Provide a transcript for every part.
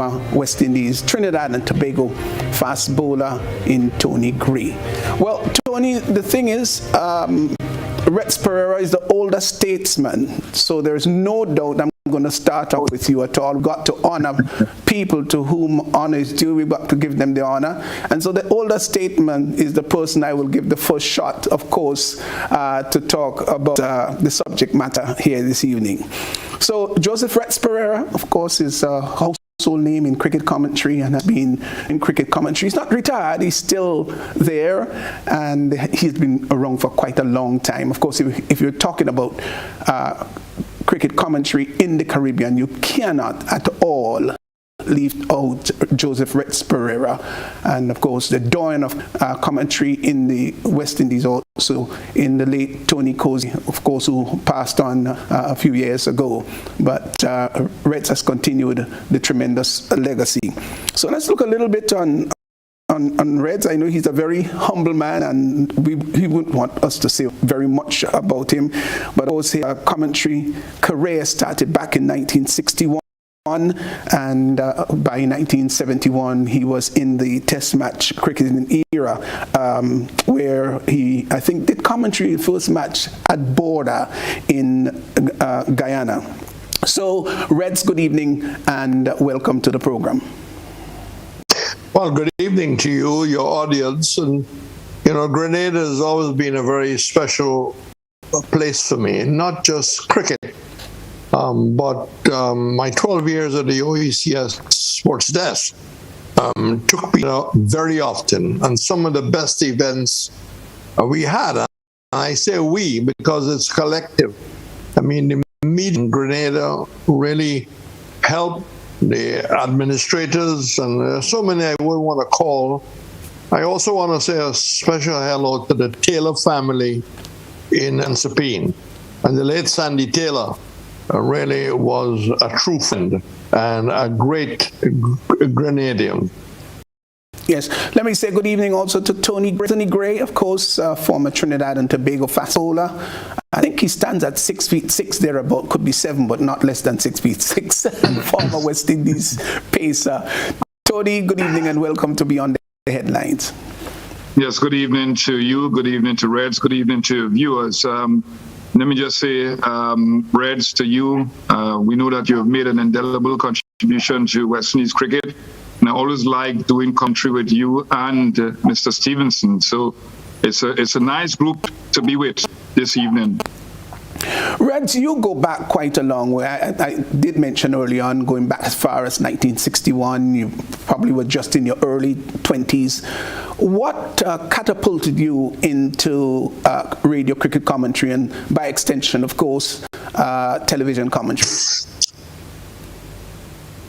former West Indies, Trinidad and Tobago fast bowler in Tony Gray. Well, Tony, the thing is, Rex Pereira is the older statesman, so there's no doubt I'm going to start out with you at all. We've got to honor people to whom honor is due. We've got to give them the honor. And so the older statesman is the person I will give the first shot, of course, to talk about the subject matter here this evening. So Joseph Rex Pereira, of course, is a household name in cricket commentary and has been in cricket commentary. He's not retired, he's still there, and he's been around for quite a long time. Of course, if you're talking about cricket commentary in the Caribbean, you cannot at all leave out Joseph Rex Pereira, and of course the doyen of commentary in the West Indies, also in the late Tony Cozy, of course, who passed on a few years ago. But Rex has continued the tremendous legacy. So let's look a little bit on Reds. I know he's a very humble man, and he wouldn't want us to say very much about him, but also his commentary career started back in 1961. And by 1971 he was in the test match cricketing era, where he, I think, did commentary the first match at Border in Guyana. So Reds, good evening and welcome to the program. Well, good evening to you, your audience. And you know, Grenada has always been a very special place for me, not just cricket. But my 12 years at the OECS Sports Desk took me very often, and some of the best events we had. And I say we because it's collective. I mean, the media in Grenada really helped the administrators, and there's so many I wouldn't want to call. I also want to say a special hello to the Taylor family in Sabine, and the late Sandy Taylor. Really was a true friend and a great Grenadian. Yes, let me say good evening also to Tony Gray, of course, former Trinidad and Tobago fast bowler. I think he stands at 6'6" thereabout, could be 7, but not less than 6'6". Former West Indies pacer. Tony, good evening and welcome to Beyond the Headlines. Yes, good evening to you, good evening to Reds, good evening to viewers. Let me just say, Reds, to you, we know that you have made an indelible contribution to West Indies cricket, and I always like doing commentary with you and Mr. Stephenson. So it's a nice group to be with this evening. Reds, you go back quite a long way. I did mention early on, going back as far as 1961, you probably were just in your early 20s. What catapulted you into radio cricket commentary and, by extension, of course, television commentary?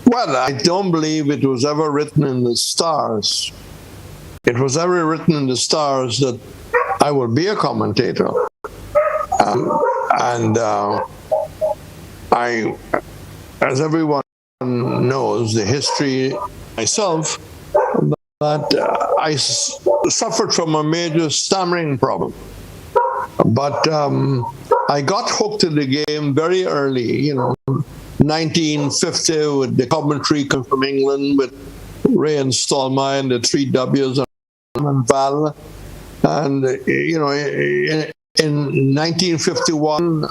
Well, I don't believe it was ever written in the stars. It was ever written in the stars that I would be a commentator. I, as everyone knows, the history myself, that I suffered from a major stammering problem. But I got hooked to the game very early, 1950 with the commentary from England with Ray and Stallmeyer and the 3 W's and Val. And, in 1951,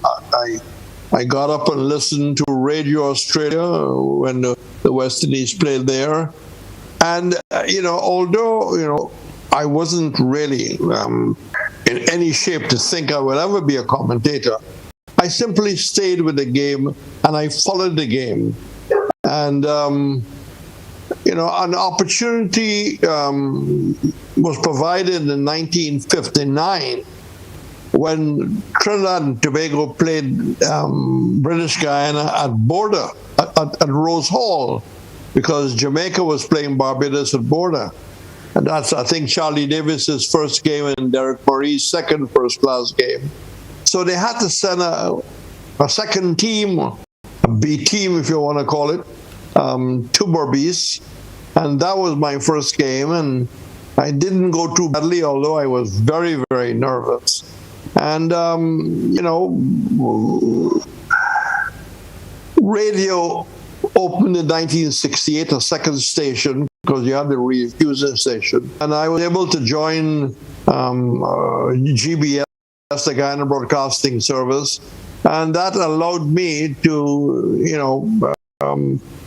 I got up and listened to Radio Australia when the West Indies played there. And, although, I wasn't really in any shape to think I would ever be a commentator, I simply stayed with the game and I followed the game. And, an opportunity was provided in 1959 when Trinidad and Tobago played British Guyana at Border, at Rose Hall, because Jamaica was playing Barbados at Border. And that's, I think, Charlie Davis's first game and Derek Murray's second first-class game. So they had to send a second team, a B team, if you want to call it, to Berbice. And that was my first game. And I didn't go too badly, although I was very, very nervous. And, radio opened in 1968 a second station because you had the refusing station. And I was able to join GBS, the Guyana Broadcasting Service. And that allowed me to,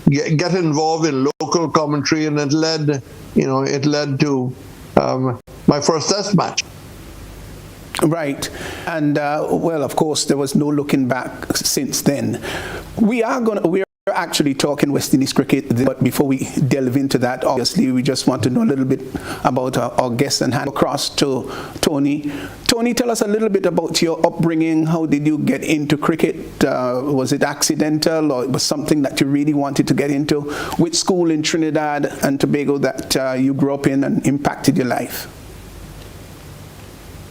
get involved in local commentary, and it led to my first test match. Right. And, well, of course, there was no looking back since then. We're actually talking West Indies cricket, but before we delve into that, obviously, we just want to know a little bit about our guest and hand across to Tony. Tony, tell us a little bit about your upbringing. How did you get into cricket? Was it accidental, or it was something that you really wanted to get into? Which school in Trinidad and Tobago that you grew up in and impacted your life?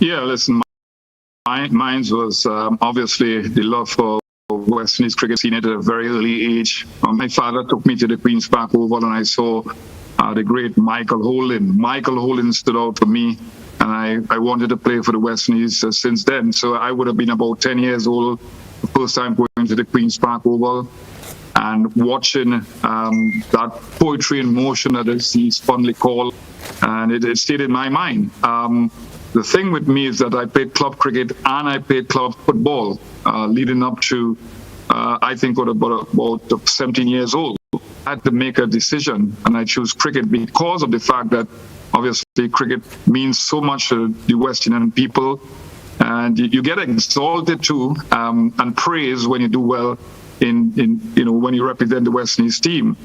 Yeah, listen, mine was obviously the love for West Indies cricket, seen it at a very early age. My father took me to the Queen's Park Oval, and I saw the great Michael Holding. Michael Holding stood out for me, and I wanted to play for the West Indies since then. So I would have been about 10 years old the first time going to the Queen's Park Oval and watching that poetry in motion that is fondly called, and it stayed in my mind. The thing with me is that I played club cricket and I played club football leading up to, I think, about 17 years old. I had to make a decision, and I chose cricket because of the fact that obviously cricket means so much to the West Indian people, and you get exalted too and praised when you do well when you represent the West Indies team.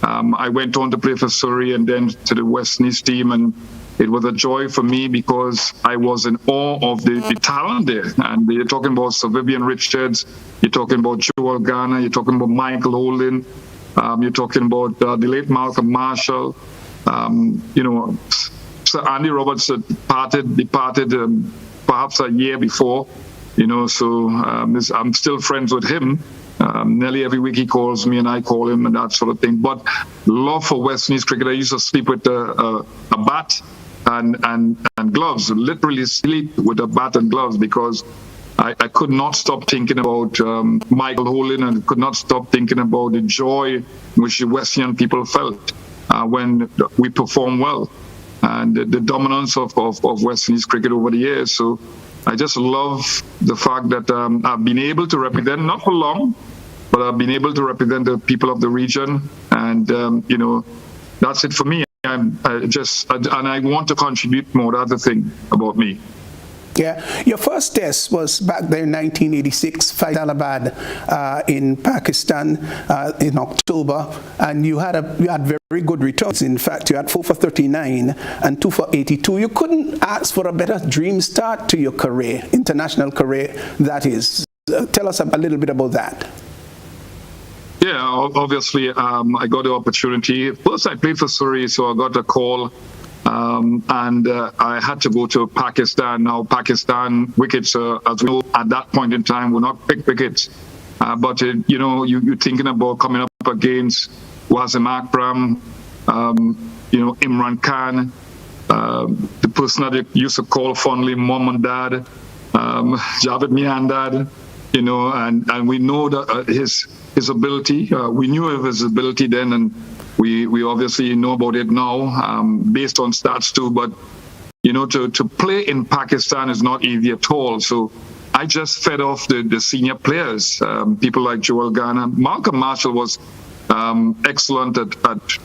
I went on to play for Surrey and then to the West Indies team, and it was a joy for me because I was in awe of the talent there. And you're talking about Sir Vivian Richards, you're talking about Joel Garner, you're talking about Michael Holding, you're talking about the late Malcolm Marshall. Sir Andy Roberts departed perhaps a year before, so I'm still friends with him. Nearly every week he calls me and I call him and that sort of thing. But love for West Indies cricket. I used to sleep with a bat and gloves, literally sleep with a bat and gloves, because I could not stop thinking about Michael Holding, and could not stop thinking about the joy which the West Indian people felt when we performed well, and the dominance of West Indies cricket over the years. So I just love the fact that I've been able to represent, not for long, but I've been able to represent the people of the region, and that's it for me. And I want to contribute more. That's the thing about me. Yeah, your first test was back there in 1986, Faisalabad in Pakistan in October, and you had very good returns. In fact, you had 4 for 39 and 2 for 82. You couldn't ask for a better dream start to your career, international career, that is. Tell us a little bit about that. Yeah, obviously, I got the opportunity. First, I played for Surrey, so I got a call. And I had to go to Pakistan. Now, Pakistan wickets, as we know, at that point in time, were not big wickets. But you're thinking about coming up against Wasim Akram, Imran Khan, the person that you used to call fondly Mom and Dad, Javed Miandad, and we know that his ability. We knew of his ability then, and we obviously know about it now, based on stats too. But to play in Pakistan is not easy at all. So I just fed off the senior players, people like Joel Garner. Malcolm Marshall was excellent at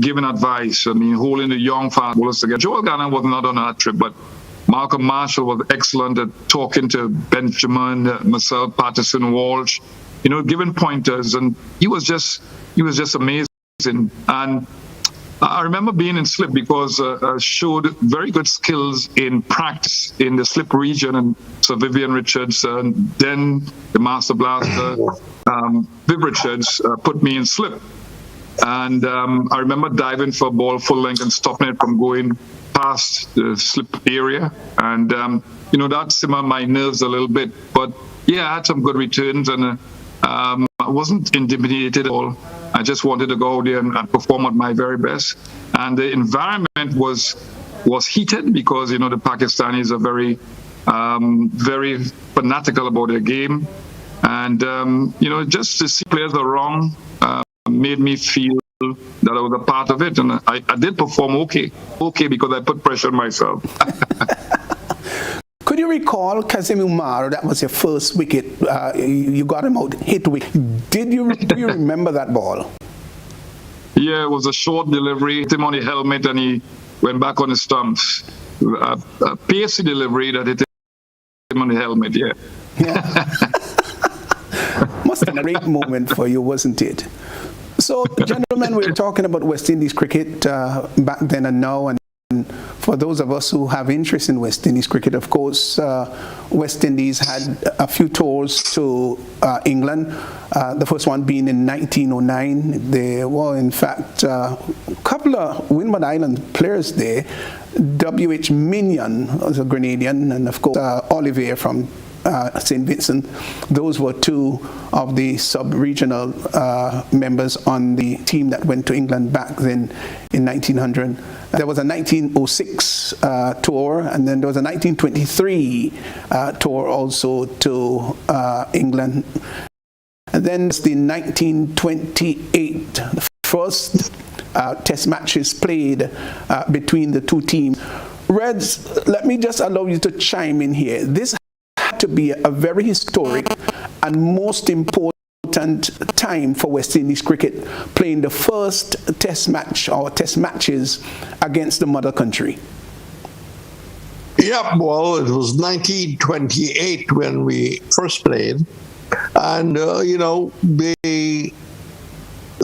giving advice. I mean, holding the young fast bowlers together. Joel Garner was not on that trip, but Malcolm Marshall was excellent at talking to Benjamin, myself, Patterson, Walsh, giving pointers, and he was just amazing. And I remember being in slip because I showed very good skills in practice in the slip region, and Sir Vivian Richards, and then the master blaster, Viv Richards, put me in slip. And I remember diving for a ball full length and stopping it from going past the slip area. And, that simmered my nerves a little bit. But yeah, I had some good returns, and I wasn't intimidated at all. I just wanted to go out there and perform at my very best. And the environment was heated because, the Pakistanis are very, very fanatical about their game. And, just to see players are wrong, made me feel that I was a part of it, and I did perform okay because I put pressure on myself. Could you recall Kazim Umar? That was your first wicket. You got him out, hit wicket. Do you remember that ball? Yeah, it was a short delivery, hit him on the helmet, and he went back on the stumps. A pacey delivery that hit him on the helmet, yeah. Must have been a great moment for you, wasn't it? So, gentlemen, we're talking about West Indies cricket back then and now, and for those of us who have interest in West Indies cricket, of course, West Indies had a few tours to England, the first one being in 1909. There were, in fact, a couple of Windward Island players there. W.H. Minion was a Grenadian, and of course, Olivier from St. Vincent. Those were two of the sub-regional members on the team that went to England back then in 1900. There was a 1906 tour, and then there was a 1923 tour also to England. And then it's the 1928, the first test matches played between the two teams. Reds, let me just allow you to chime in here. This had to be a very historic and most important time for West Indies cricket, playing the first test match or test matches against the mother country. Yeah, well, it was 1928 when we first played. And,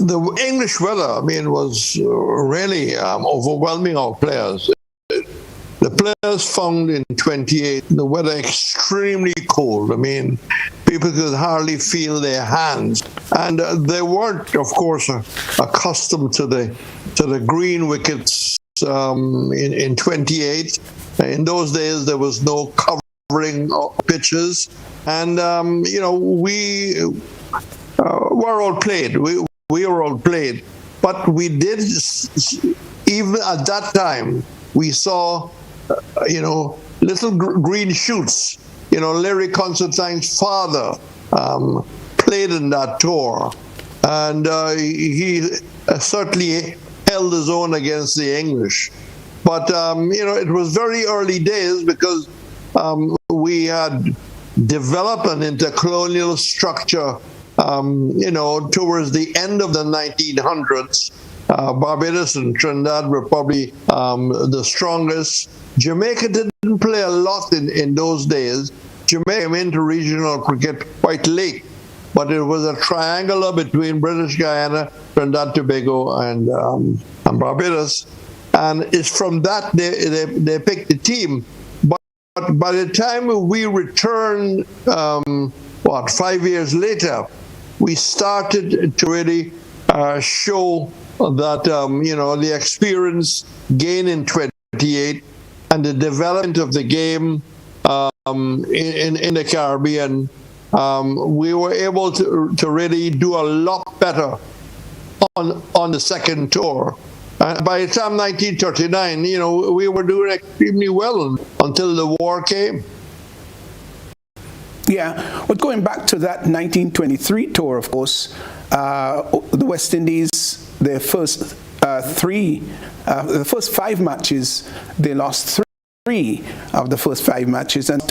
the English weather, was really overwhelming our players. The players found in 28 the weather extremely cold. People could hardly feel their hands, and they weren't, of course, accustomed to the green wickets in 28. In those days, there was no covering of pitches, and we were outplayed. We were outplayed, but we did, even at that time, we saw little green shoots. Larry Constantine's father played in that tour, and he certainly held his own against the English. But, it was very early days because we had developed an intercolonial structure, towards the end of the 1900s. Barbados and Trinidad were probably the strongest. Jamaica didn't play a lot in those days. Jamaica came into regional cricket quite late, but it was a triangular between British Guyana, Trinidad, Tobago, and Barbados. And it's from that they picked the team. But by the time we returned, 5 years later, we started to really show that, the experience gained in 28 and the development of the game in the Caribbean, we were able to really do a lot better on the second tour. By the time 1939, we were doing extremely well until the war came. Yeah, but going back to that 1923 tour, of course, the West Indies, their first the first 5 matches, they lost 3 of the first 5 matches, and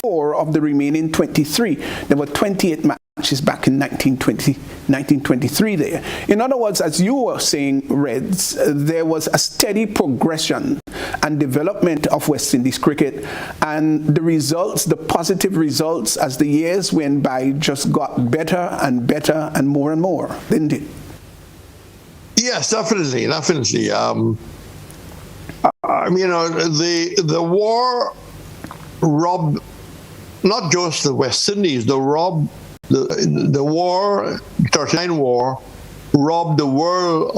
4 of the remaining 23. There were 28 matches back in 1923 there. In other words, as you were saying, Reds, there was a steady progression and development of West Indies cricket, and the results, the positive results as the years went by, just got better and better and more, didn't it? Yes, definitely. The war robbed not just the West Indies, the war, 39 war, robbed the world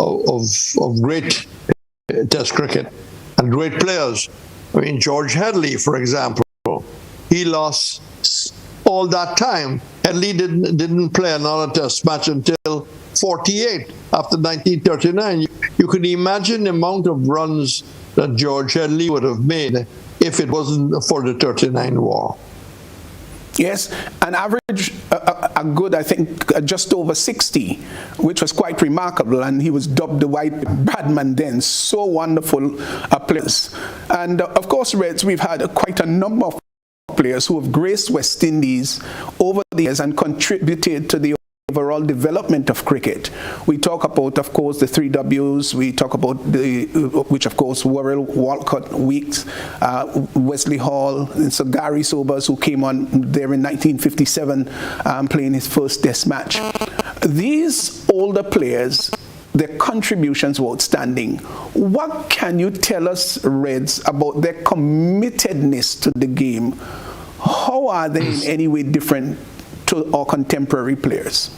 of great test cricket and great players. George Headley, for example, he lost all that time. Headley didn't play another test match until 48, after 1939. You can imagine the amount of runs that George Headley would have made if it wasn't for the 39 war. Yes, an average, a good, I think, just over 60, which was quite remarkable, and he was dubbed the White Badman then. So wonderful players. And of course, Reds, we've had quite a number of players who have graced West Indies over the years and contributed to the overall development of cricket. We talk about, of course, the 3Ws. We talk about which of course Worrell, Walcott, Weeks, Wesley Hall, and so Gary Sobers, who came on there in 1957, playing his first Test match. These older players, their contributions were outstanding. What can you tell us, Reds, about their committedness to the game? How are they in any way different to our contemporary players?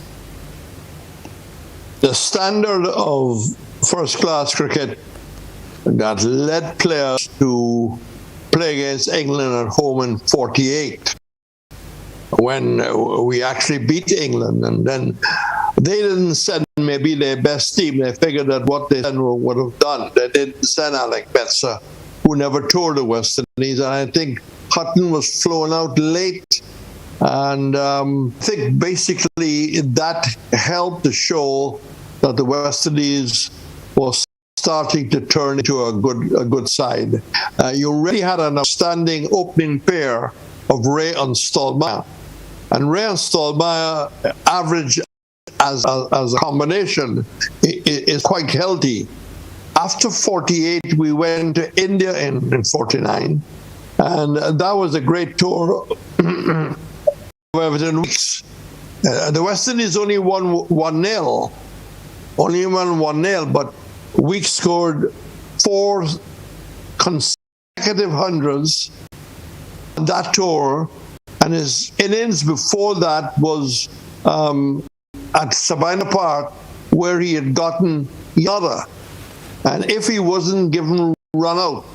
The standard of first-class cricket that led players to play against England at home in '48, when we actually beat England, and then they didn't send maybe their best team. They figured that what they sent would have done. They didn't send Alec Betzer, who never toured the West Indies, and I think Hutton was flown out late. And I think basically that helped to show that the West Indies was starting to turn into a good side. You already had an outstanding opening pair of Ray and Stallmeyer. And Ray and Stallmeyer average as a combination is quite healthy. After '48, we went to India in '49, and that was a great tour. Within weeks, the West Indies only won 1-0, but Weeks scored 4 consecutive hundreds on that tour, and his innings before that was at Sabina Park, where he had gotten Yada, and if he wasn't given run out,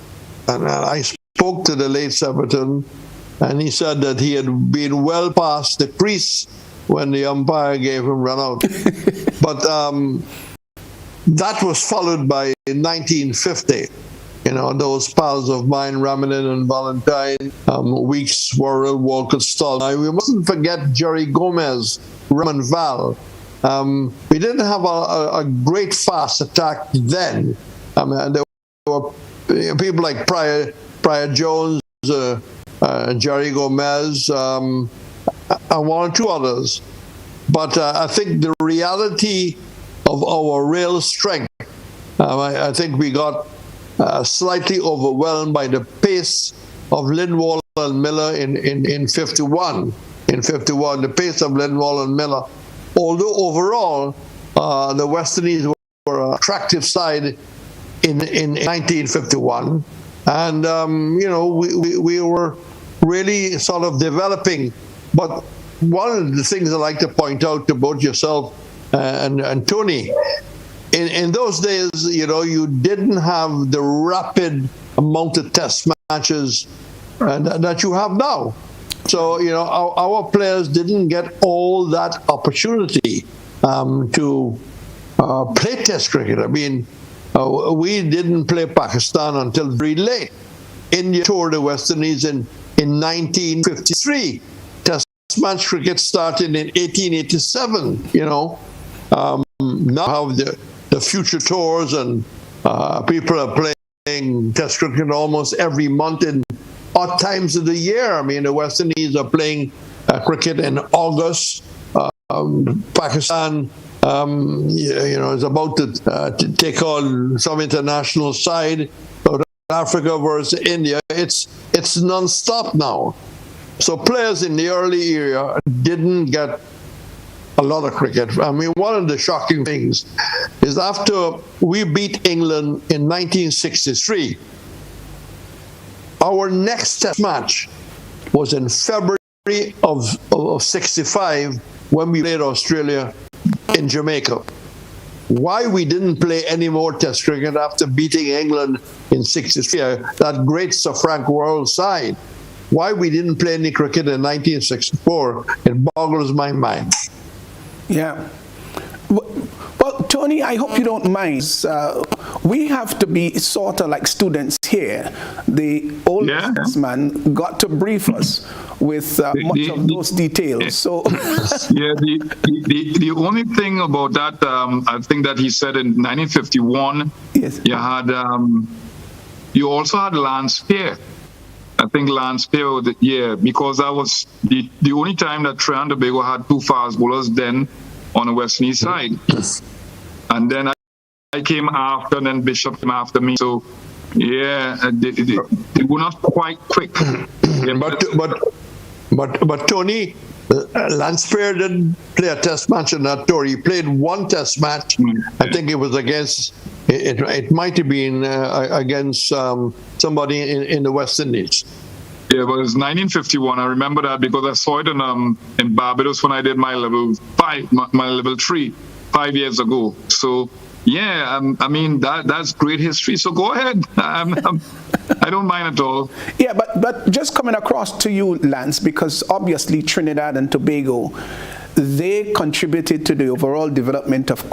and I spoke to the late Stephenson, and he said that he had been well past the crease when the umpire gave him run out. But that was followed by 1950. You know, those pals of mine, Ramadan and Valentine, Weeks, Worrell, Walcott, Stallmeyer. We mustn't forget Jerry Gomez, Raman Val. We didn't have a great fast attack then. There were people like Pryor Jones, Jerry Gomez, and 1 or 2 others. But I think the reality of our real strength, I think we got slightly overwhelmed by the pace of Lindwall and Miller in 51. In 51, the pace of Lindwall and Miller. Although overall, the West Indies were an attractive side in 1951. And, you know, we were really sort of developing. But one of the things I like to point out to both yourself and Tony, in those days, you know, you didn't have the rapid amount of test matches that you have now. So, you know, our players didn't get all that opportunity to play test cricket. I mean, we didn't play Pakistan until very late. India toured the West Indies in 1953. Test match cricket started in 1887, you know. Now have the future tours, and people are playing test cricket almost every month in odd times of the year. I mean, the West Indies are playing cricket in August. Pakistan, you know, is about to take on some international side. South Africa versus India. It's non-stop now. So players in the early era didn't get a lot of cricket. I mean, one of the shocking things is after we beat England in 1963, our next test match was in February of 65 when we played Australia in Jamaica. Why we didn't play any more test cricket after beating England in 63, that great Sir Frank Worrell side, why we didn't play any cricket in 1964, it boggles my mind. Yeah. Well, Tony, I hope you don't mind. We have to be sort of like students here. The old man got to brief us with much of those details. So, the only thing about that, I think that he said in 1951, yes, you also had Lance Spear. I think Lance Spear, because that was the only time that Trinidad and Tobago had two fast bowlers then on the West Indies side. And then I came after, and then Bishop came after me. So, they were not quite quick. But Tony, Lance Spear didn't play a test match in that tour. He played one test match. I think it was against, it might have been against somebody in the West Indies. Yeah, but it was 1951. I remember that because I saw it in Barbados when I did my level 5, my level 3, 5 years ago. So, I mean, that's great history. So go ahead. I don't mind at all. Yeah, but just coming across to you, Lance, because obviously Trinidad and Tobago, they contributed to the overall development of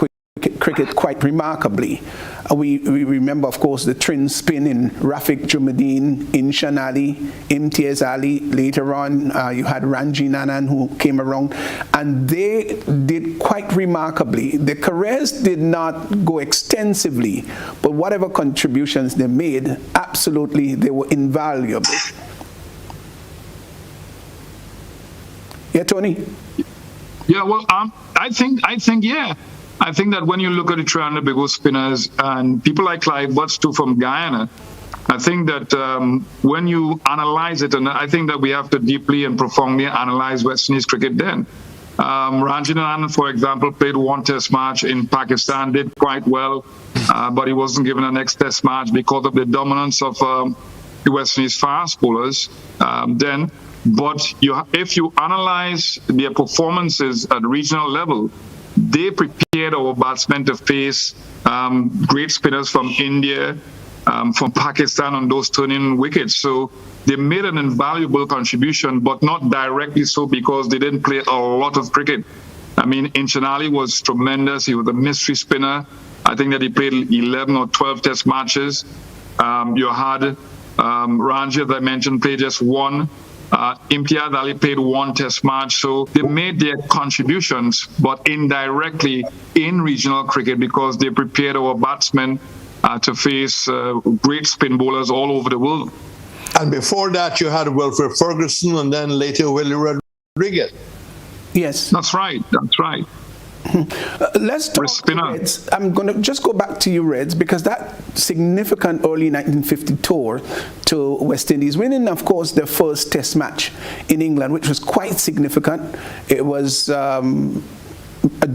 cricket quite remarkably. We remember, of course, the Trin spin in Rafiq Jumadeen, Inshan Ali, Imtiaz Ali. Later on, you had Ranji Nanan who came around, and they did quite remarkably. The careers did not go extensively, but whatever contributions they made, absolutely, they were invaluable. Yeah, Tony? Yeah, well, I think, yeah. I think that when you look at the Trinidad and Tobago spinners and people like Clive Butts too from Guyana, I think that when you analyze it, and I think that we have to deeply and profoundly analyze West Indies cricket then. Ranji Nanan, for example, played one test match in Pakistan, did quite well, but he wasn't given a next test match because of the dominance of the West Indies fast bowlers then. But if you analyze their performances at regional level, they prepared our batsmen to face great spinners from India, from Pakistan on those turning wickets. So they made an invaluable contribution, but not directly so because they didn't play a lot of cricket. I mean, Inshan Ali was tremendous. He was a mystery spinner. I think that he played 11 or 12 test matches. You had Ranji, as I mentioned, played just one. Imtiaz Ali played one test match, so they made their contributions, but indirectly in regional cricket because they prepared our batsmen to face great spin bowlers all over the world. And before that, you had Wilfred Ferguson and then later Willie Rodriguez. Yes. That's right. Let's talk Reds. I'm going to just go back to you, Reds, because that significant early 1950 tour to West Indies, winning, of course, their first test match in England, which was quite significant. It was a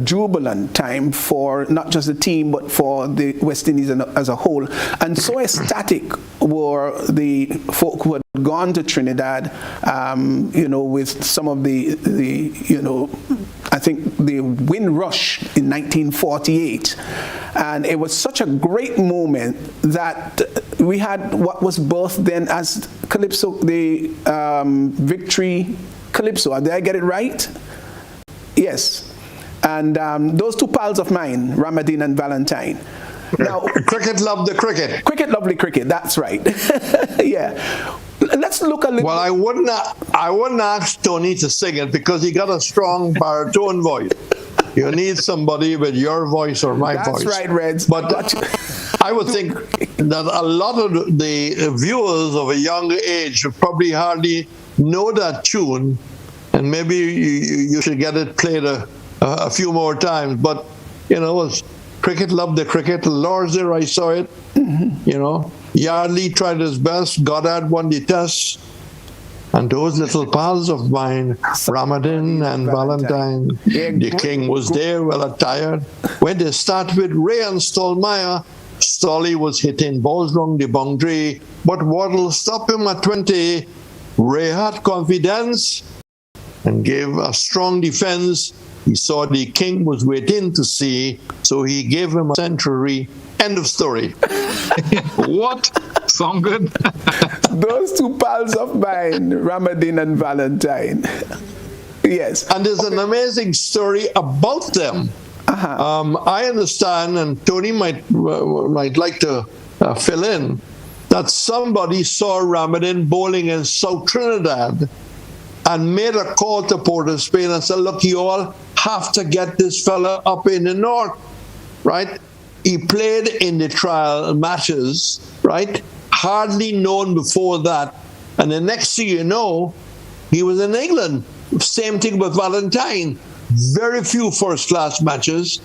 jubilant time for not just the team, but for the West Indies as a whole. And so ecstatic were the folk who had gone to Trinidad, with some of the I think the Windrush in 1948. And it was such a great moment that we had what was birthed then as Calypso, the Victory Calypso. Did I get it right? Yes. And those two pals of mine, Ramadine and Valentine. Now, cricket loved the cricket. Cricket loved the cricket, that's right. Yeah. Let's look a little. Well, I wouldn't ask Tony to sing it because he got a strong baritone voice. You need somebody with your voice or my voice. That's right, Reds. But I would think that a lot of the viewers of a younger age would probably hardly know that tune, and maybe you should get it played a few more times. But, it was cricket loved the cricket. Lord's there, I saw it. Yardley tried his best. Goddard won the test. And those little pals of mine, Ramadan and Valentine, the king was there, well attired. When they start with Ray and Stallmeyer, Stolly was hitting balls wrong the boundary, but Waddle stopped him at 20. Ray had confidence and gave a strong defense. He saw the king was waiting to see, so he gave him a century. End of story. What? Sound good? Those two pals of mine, Ramadan and Valentine. Yes. And there's an amazing story about them. I understand, and Tony might like to fill in, that somebody saw Ramadan bowling in South Trinidad and made a call to Port of Spain and said, look, you all have to get this fella up in the north, right? He played in the trial matches, right? Hardly known before that. And the next thing you know, he was in England. Same thing with Valentine. Very few first-class matches.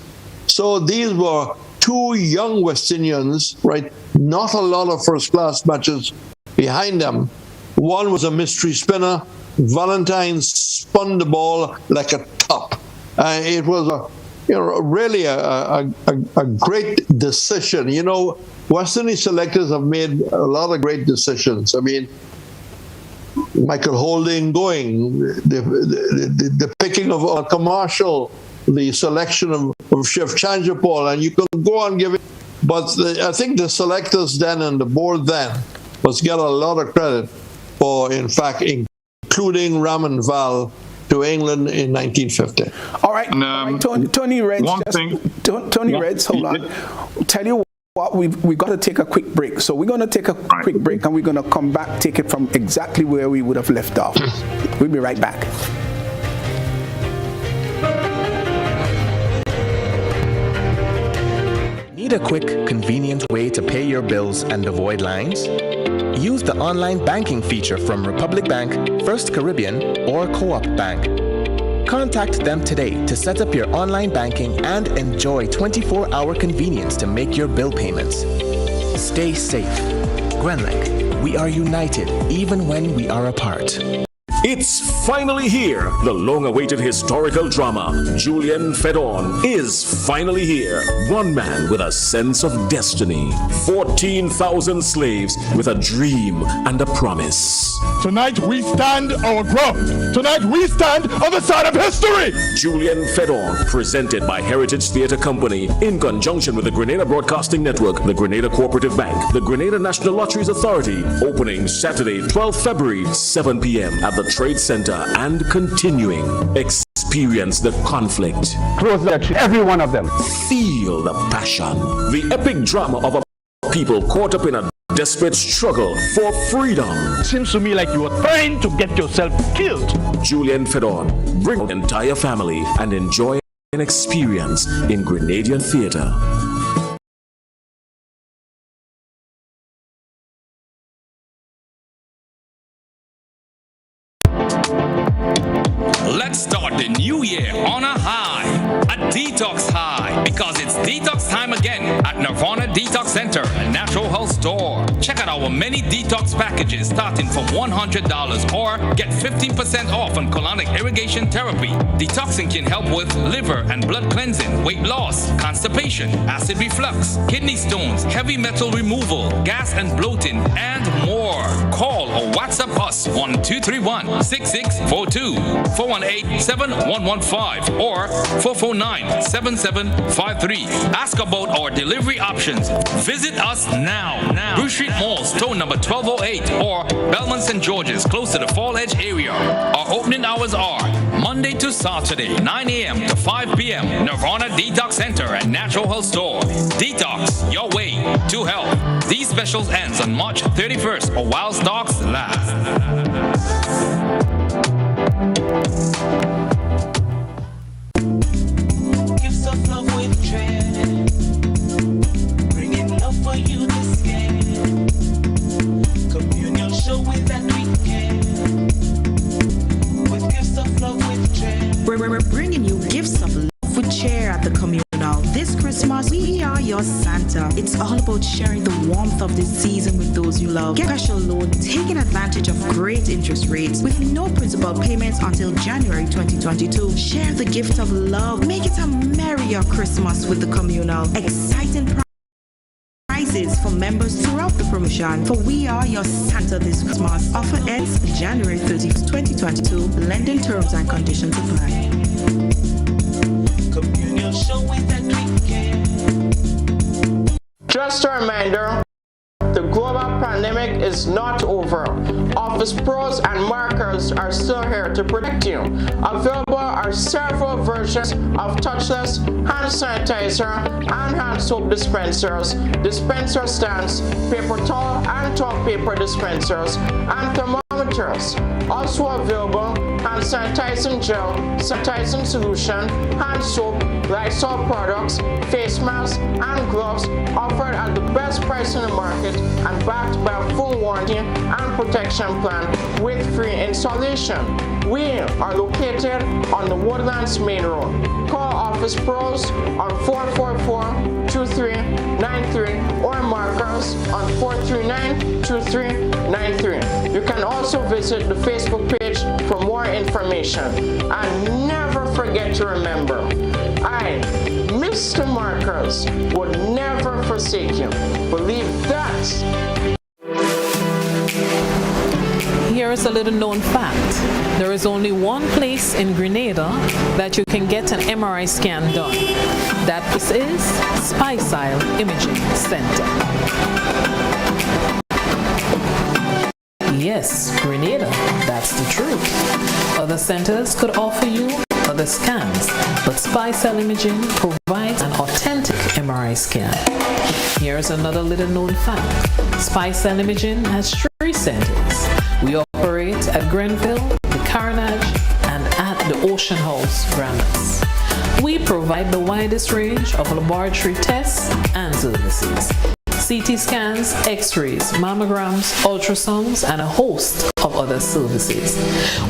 So these were two young West Indians, right? Not a lot of first-class matches behind them. One was a mystery spinner. Valentine spun the ball like a top. It was really a great decision. You know, West Indies selectors have made a lot of great decisions. I mean, Michael Holding going, the picking of a commercial, the selection of Chef Chandrapal, and you can go on giving. But I think the selectors then and the board then must get a lot of credit for, in fact, including Raman Val to England in 1950. All right, Tony Reds. Tony Reds, hold on. Tell you what, we've got to take a quick break. So we're going to take a quick break, and we're going to come back, take it from exactly where we would have left off. We'll be right back. Need a quick, convenient way to pay your bills and avoid lines? Use the online banking feature from Republic Bank, First Caribbean, or Co-op Bank. Contact them today to set up your online banking and enjoy 24-hour convenience to make your bill payments. Stay safe. Grenlec, we are united even when we are apart. It's finally here. The long-awaited historical drama, Julian Fedon, is finally here. One man with a sense of destiny. 14,000 slaves with a dream and a promise. Tonight we stand our ground. Tonight we stand on the side of history. Julian Fedon, presented by Heritage Theatre Company in conjunction with the Grenada Broadcasting Network, the Grenada Cooperative Bank, the Grenada National Lotteries Authority. Opening Saturday, 12 February, 7 p.m. at the Trade Center, and continuing. Experience the conflict. Close that, every one of them. Feel the passion. The epic drama of a people caught up in a desperate struggle for freedom. Seems to me like you are trying to get yourself killed. Julian Fedon, bring the entire family and enjoy an experience in Grenadian theater. Let's start the new year on a high, a detox high, because it's detox time again at Nirvana Detox Center and Natural Health Store. Check out our many detox packages starting from $100 or get 15% off on colonic irrigation therapy. Detoxing can help with liver and blood cleansing, weight loss, constipation, acid reflux, kidney stones, heavy metal removal, gas and bloating, and more. Call or WhatsApp us on 231-6642, 418-7115, or 449-7753. Ask about our delivery options. Visit us now. Bruce Street Mall, store number 1208, or Belmont St. George's, close to the Fall Edge area. Our opening hours are Monday to Saturday, 9 a.m. to 5 p.m. Nirvana Detox Center and Natural Health Store. Detox, your way to health. These specials ends on March 31st or while stocks last. Gifts of love with dread, bringing love for you this year. Communion show with that weekend, with gifts of love with dread. We're bringing you gifts of love with cheer at the communal. This Christmas, we are your Santa. It's all about sharing the warmth of this season with those you love. Get special loan, taking advantage of great interest rates with no principal payments until January 2022. Share the gift of love. Make it a merrier Christmas with the communal. Exciting prizes for members throughout the promotion. For we are your Santa this Christmas. Offer ends January 30th, 2022. Lending terms and conditions apply. Communion show with that weekend. Just a reminder, the global pandemic is not over. Office pros and markers are still here to protect you. Available are several versions of touchless hand sanitizer and hand soap dispensers, dispenser stands, paper towel and toilet paper dispensers, and thermometers. Also available, hand sanitizing gel, sanitizing solution, hand soap, Lysol products, face masks, and gloves offered at the best price in the market and backed by a full warranty and protection plan with free installation. We are located on the Woodlands Main Road. Call Office Pros on 444-2393 or mark us on 439-2393. You can also visit the Facebook page for more information. And never forget to remember, I, Mr. Marcus, would never forsake you. Believe that. Here is a little known fact. There is only one place in Grenada that you can get an MRI scan done. That place is Spicile Imaging Center. Yes, Grenada, that's the truth. Other centers could offer you other scans, but Spicile Imaging provides an authentic MRI scan. Here's another little known fact. Spicile Imaging has 3 centers. We operate at Grenville, the Carnage, and at the Ocean House, Grandmas. We provide the widest range of laboratory tests and services. CT scans, x-rays, mammograms, ultrasounds, and a host of other services.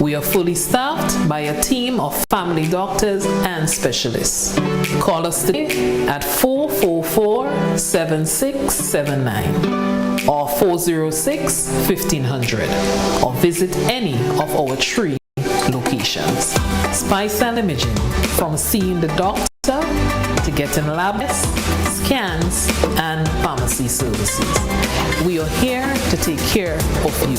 We are fully staffed by a team of family doctors and specialists. Call us today at 444-7679 or 406-1500 or visit any of our 3 locations. Spicile Imaging, from seeing the doctor to getting lab tests, scans, and pharmacy services. We are here to take care of you.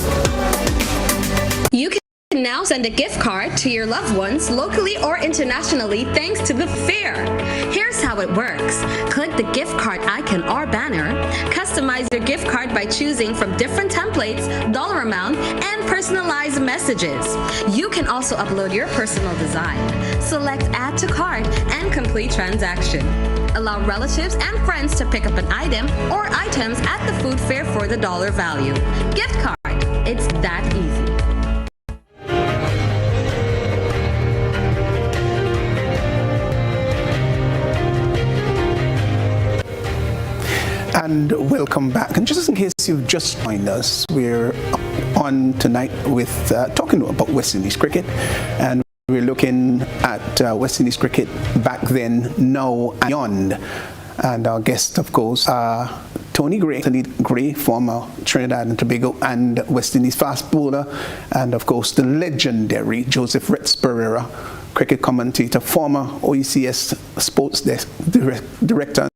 You can now send a gift card to your loved ones locally or internationally thanks to the fair. Here's how it works. Click the gift card icon or banner, customize your gift card by choosing from different templates, dollar amount, and personalized messages. You can also upload your personal design. Select Add to Cart and complete transaction. Allow relatives and friends to pick up an item or items at the food fair for the dollar value. Gift card. It's that easy. And welcome back. And just in case you've just joined us, we're on tonight with talking about West Indies cricket, and we're looking at West Indies cricket back then, now, and beyond. And our guest, of course, Tony Gray, former Trinidad and Tobago and West Indies fast bowler, and of course the legendary Joseph Retz Pereira, cricket commentator, former OECS sports desk director,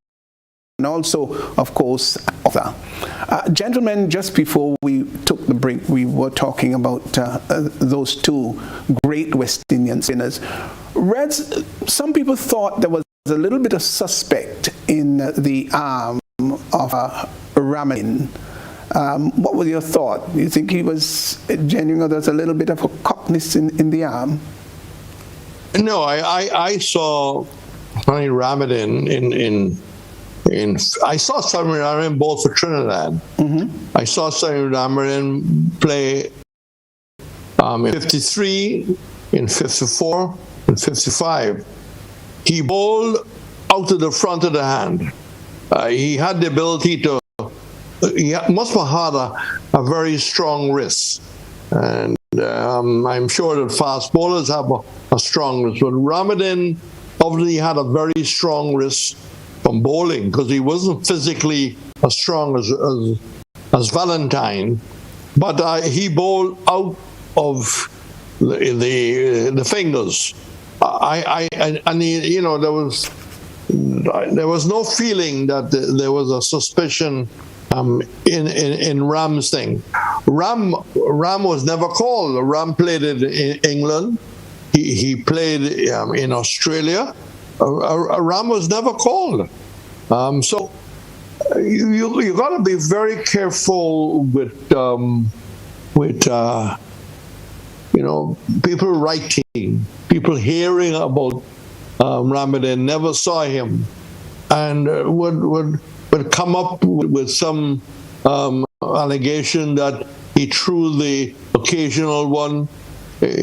and also, of course, author. Gentlemen, just before we took the break, we were talking about those 2 great West Indian spinners. Reds, some people thought there was a little bit of suspect in the arm of Ramadin. What was your thought? Do you think he was genuine, or there's a little bit of a cockness in the arm? No, I saw Ramadin I saw Sammy Ramadin both for Trinidad. Mm-hmm. I saw Sammy Ramadin play in 53, in 54, and 55. He bowled out of the front of the hand. He had the ability to, he must have had a very strong wrist. And I'm sure that fast bowlers have a strong wrist. But Ramadin obviously had a very strong wrist from bowling, because he wasn't physically as strong as Valentine, but he bowled out of the fingers. There was no feeling that there was a suspicion in Ram's thing. Ram was never called. Ram played in England. He played in Australia. Ram was never called. So you got to be very careful with people writing, people hearing about Ramadan, never saw him, and would come up with some allegation that he threw the occasional one.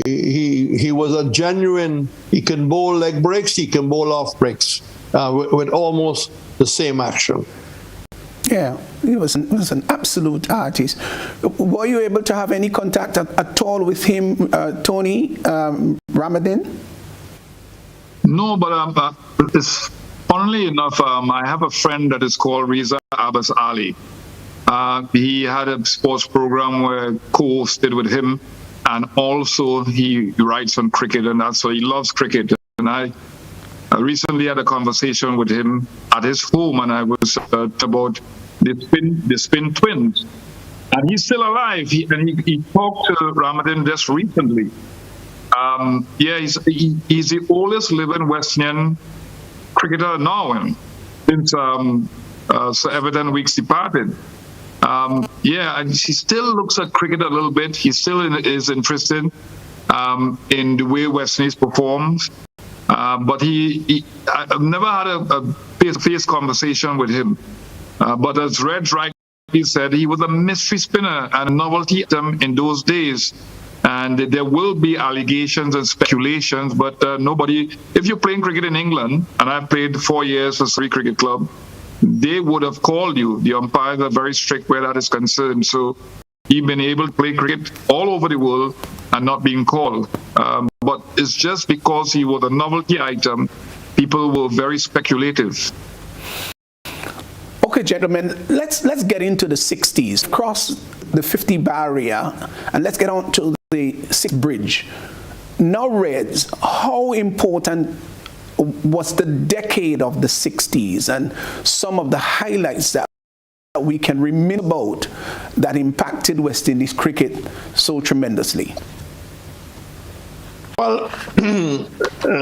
He was a genuine, he can bowl leg breaks, he can bowl off breaks with almost the same action. Yeah, he was an absolute artist. Were you able to have any contact at all with him, Tony Ramadan? No, but it's, funnily enough, I have a friend that is called Riza Abbas Ali. He had a sports program where co-hosted with him, and also he writes on cricket, and that's why he loves cricket. And I recently had a conversation with him at his home, and I was about the spin twins, and he's still alive. He talked to Ramadan just recently. He's the oldest living West Indian cricketer now, since Sir Everton Weeks departed. And he still looks at cricket a little bit. He still is interested in the way West Indies performs. But I've never had a face-to-face conversation with him. But as Reg rightly said, he was a mystery spinner and a novelty item in those days. And there will be allegations and speculations, but nobody, if you're playing cricket in England, and I've played 4 years for Surrey Cricket Club, they would have called you. The umpires are very strict where that is concerned. So he's been able to play cricket all over the world and not being called. But it's just because he was a novelty item, people were very speculative. Okay, gentlemen, let's get into the 60s. Cross the 50 barrier, and let's get on to the 6th bridge. Now, Reds, how important was the decade of the 60s and some of the highlights that we can remember about that impacted West Indies cricket so tremendously? Well,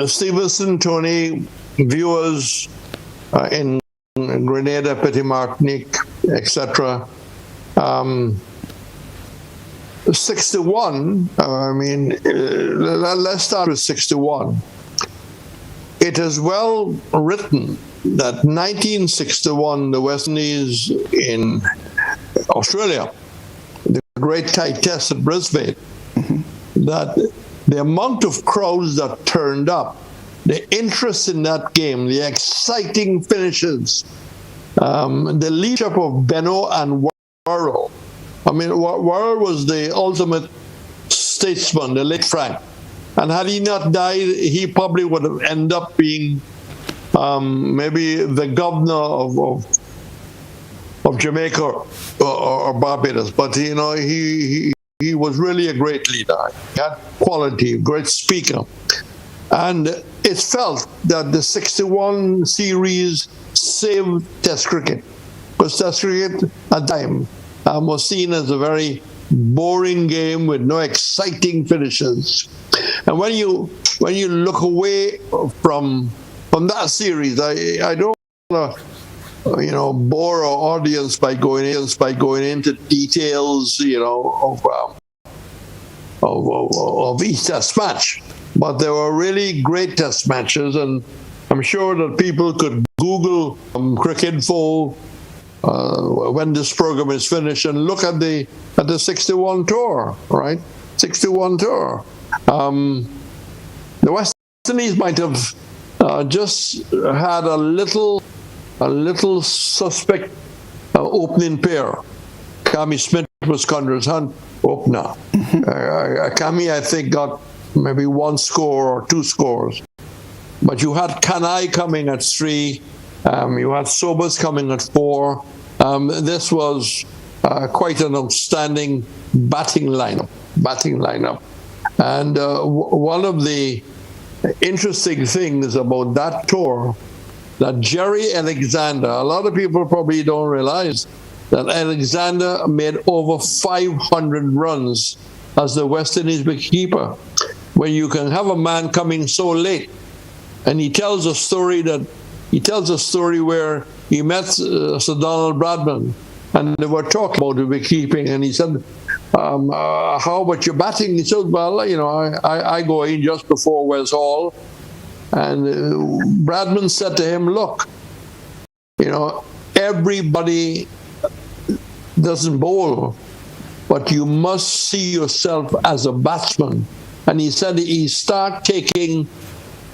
Stephenson, Tony, viewers in Grenada, Petit Martinique, etc. 61, let's start with 61. It is well written that 1961, the West Indies in Australia, the great tight test at Brisbane, that the amount of crowds that turned up, the interest in that game, the exciting finishes, the leadership of Benno and Worrell. I mean, Worrell was the ultimate statesman, the late Frank. And had he not died, he probably would have ended up being maybe the governor of Jamaica or Barbados. But, you know, he was really a great leader. He had quality, great speaker. And it's felt that the 61 series saved Test cricket. Because Test cricket at the time was seen as a very boring game with no exciting finishes. And when you look away from that series, I don't want to bore our audience by going into details of each Test match. But there were really great Test matches, and I'm sure that people could Google Cricinfo when this program is finished and look at the 61 tour, right? 61 tour. The West Indies might have just had a little suspect opening pair. Kami Smith was Conrad's Hunt opener. Kami, I think, got maybe 1 score or 2 scores. But you had Kanai coming at 3. You had Sobers coming at 4. This was quite an outstanding batting lineup. And one of the interesting things about that tour, that Jerry Alexander, a lot of people probably don't realize that Alexander made over 500 runs as the West Indies wicketkeeper. When you can have a man coming so late, and he tells a story where he met Sir Donald Bradman, and they were talking about the wicketkeeping, and he said, how about your batting? He said, well, I go in just before West Hall. And Bradman said to him, look, everybody doesn't bowl, but you must see yourself as a batsman. And he said he started taking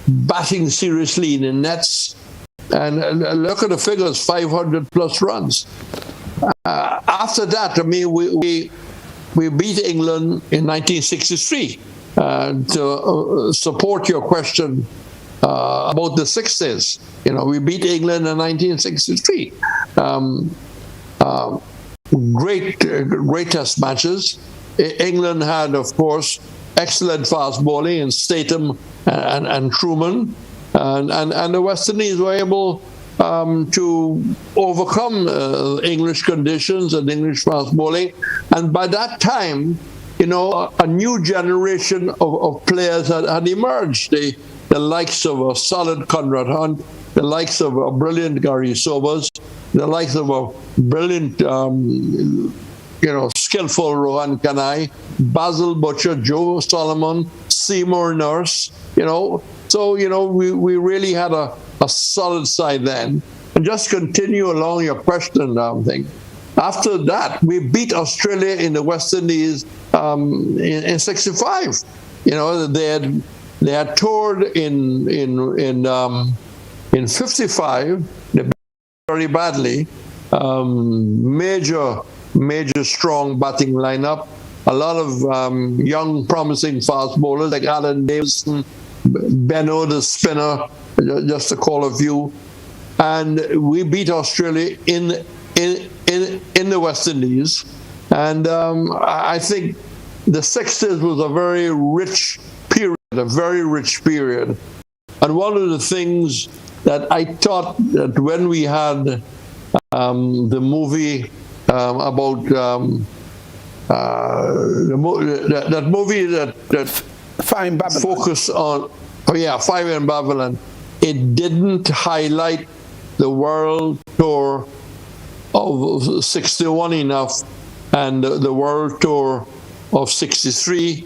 batting seriously in the nets. And look at the figures, 500 plus runs. After that, we beat England in 1963. To support your question about the Sixties, we beat England in 1963. Great test matches. England had, of course, excellent fast bowling in Statham and Truman, and the West Indies were able to overcome English conditions and English fast bowling. And by that time, a new generation of players had emerged. The likes of a solid Conrad Hunt, the likes of a brilliant Gary Sobers, the likes of a brilliant, skillful Rohan Kanai, Basil Butcher, Joe Solomon, Seymour Nurse, So, we really had a solid side then. And just continue along your question thing. After that, we beat Australia in the West Indies in 65. They had toured in 55. They beat very badly. Major strong batting lineup. A lot of young, promising fast bowlers like Alan Davison, Benno the spinner, just to call a few. And we beat Australia in the West Indies. And I think the 60s was a very rich period. And one of the things that I thought that when we had the movie about that movie that Fire in Babylon focused on, Fire in Babylon, it didn't highlight the world tour of 61 enough and the world tour of 63,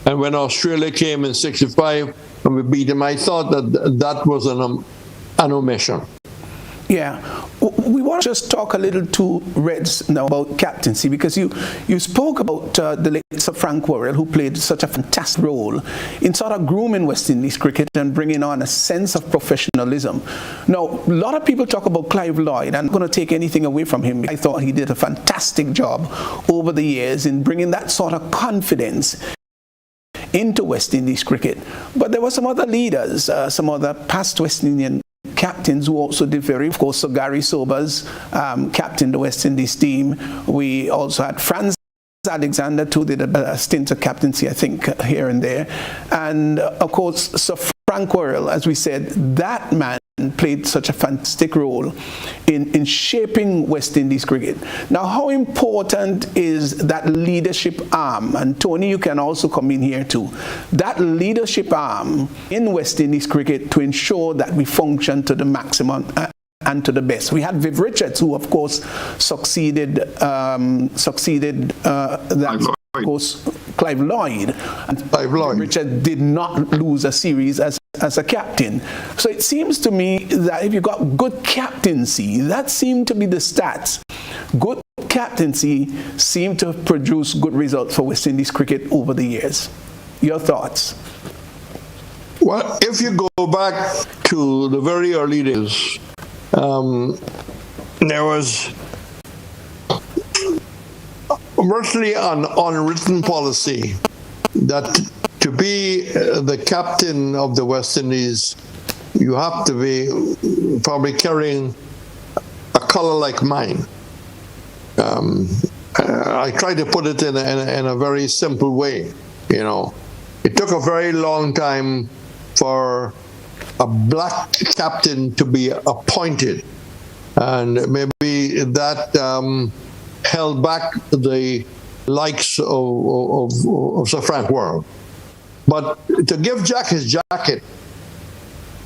and when Australia came in 65 and we beat them, I thought that was an omission. Yeah, we want to just talk a little to Reds now about captaincy, because you spoke about the late Sir Frank Worrell, who played such a fantastic role in sort of grooming West Indies cricket and bringing on a sense of professionalism. Now, a lot of people talk about Clive Lloyd. I'm not going to take anything away from him. I thought he did a fantastic job over the years in bringing that sort of confidence into West Indies cricket. But there were some other leaders, some other past West Indian captains who also did very, of course, so Gary Sobers captained the West Indies team. We also had Franz Alexander, who did a stint of captaincy, I think, here and there. And, of course, Sir Frank Worrell, as we said, that man played such a fantastic role in shaping West Indies cricket. Now, how important is that leadership arm? And Tony, you can also come in here too. That leadership arm in West Indies cricket to ensure that we function to the maximum and to the best. We had Viv Richards, who of course succeeded that. Of course, Clive Lloyd. And Clive Lloyd. Richard did not lose a series as a captain. So it seems to me that if you've got good captaincy, that seemed to be the stats. Good captaincy seemed to produce good results for West Indies cricket over the years. Your thoughts? Well, if you go back to the very early days, there was virtually an unwritten policy that to be the captain of the West Indies, you have to be probably carrying a color like mine. I try to put it in a very simple way. It took a very long time for a black captain to be appointed, and maybe that held back the likes of Sir Frank Worrell. But to give Jack his jacket,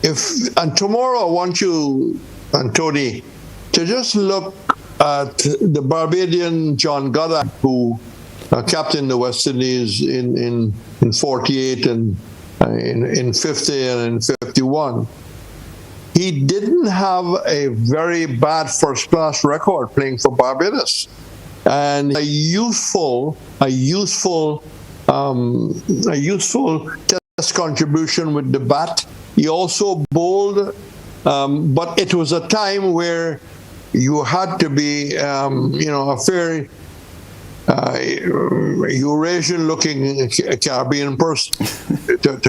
and tomorrow I want you and Tony to just look at the Barbadian John Goddard, who captain the West Indies in 48 and in 50 and in 51. He didn't have a very bad first-class record playing for Barbados, and a useful test contribution with the bat. He also bowled, but it was a time where you had to be, a very Eurasian-looking Caribbean person to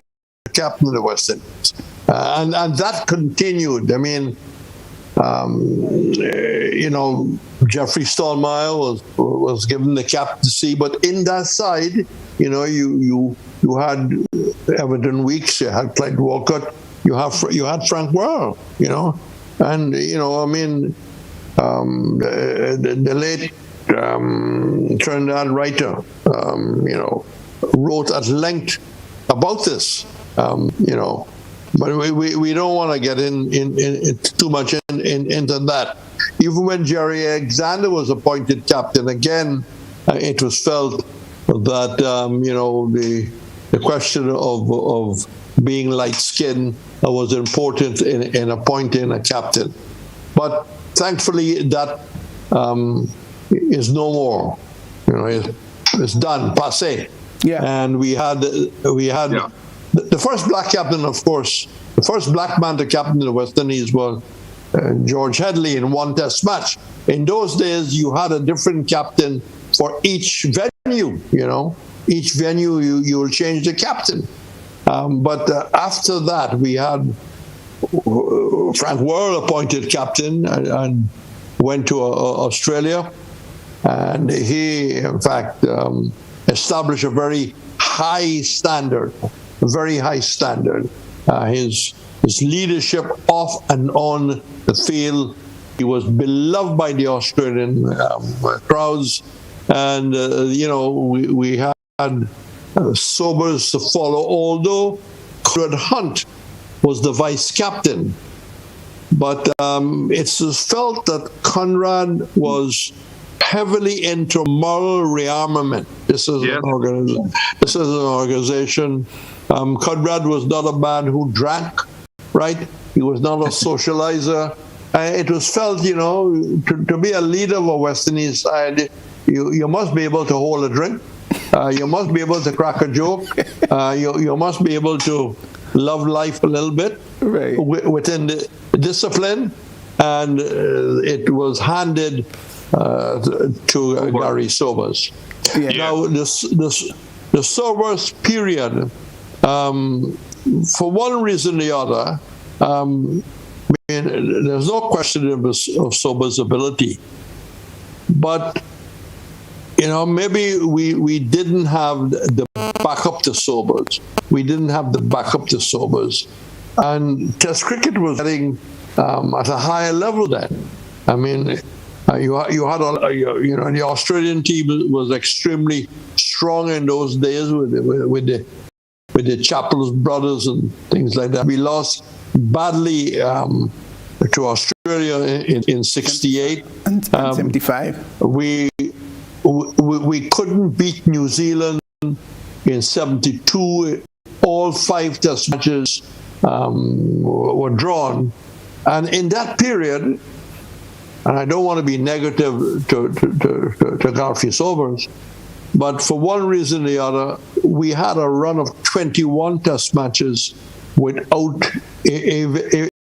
captain the West Indies. And that continued. I mean, Jeffrey Stallmeyer was given the captaincy, but in that side, you had Everton Weekes, you had Clyde Walcott, you had Frank Worme, and the late Trinidad writer, wrote at length about this, But we don't want to get in too much into that. Even when Jerry Alexander was appointed captain, again, it was felt that the question of being light-skinned was important in appointing a captain. But thankfully, that is no more. It's done, passé. Yeah. And we had. Yeah. The first black captain, of course, the first black man to captain the West Indies was George Headley in one test match. In those days, you had a different captain for each venue, Each venue, you will change the captain. But after that, we had Frank Worrell appointed captain and went to Australia. And he, in fact, established a very high standard. His leadership off and on the field, he was beloved by the Australian crowds, and we had Sobers to follow. Although Conrad Hunt was the vice captain, but it's felt that Conrad was heavily into moral rearmament. This is an organization. Conrad was not a man who drank, right? He was not a socializer. It was felt, to be a leader of a West Indies side, you must be able to hold a drink. You must be able to crack a joke. You must be able to love life a little bit, right, within the discipline. And it was handed to Gary Sobers. Yeah. Now, the Sobers period, for one reason or the other, there's no question of Sobers' ability, but maybe we didn't have the backup to Sobers. And Test cricket was getting at a higher level then. I mean, you had the Australian team was extremely strong in those days with the Chappell's brothers and things like that. We lost badly to Australia in 68 and 75. We couldn't beat New Zealand in 72. All 5 test matches were drawn, and in that period, and I don't want to be negative to Garfield Sobers, but for one reason or the other, we had a run of 21 test matches without a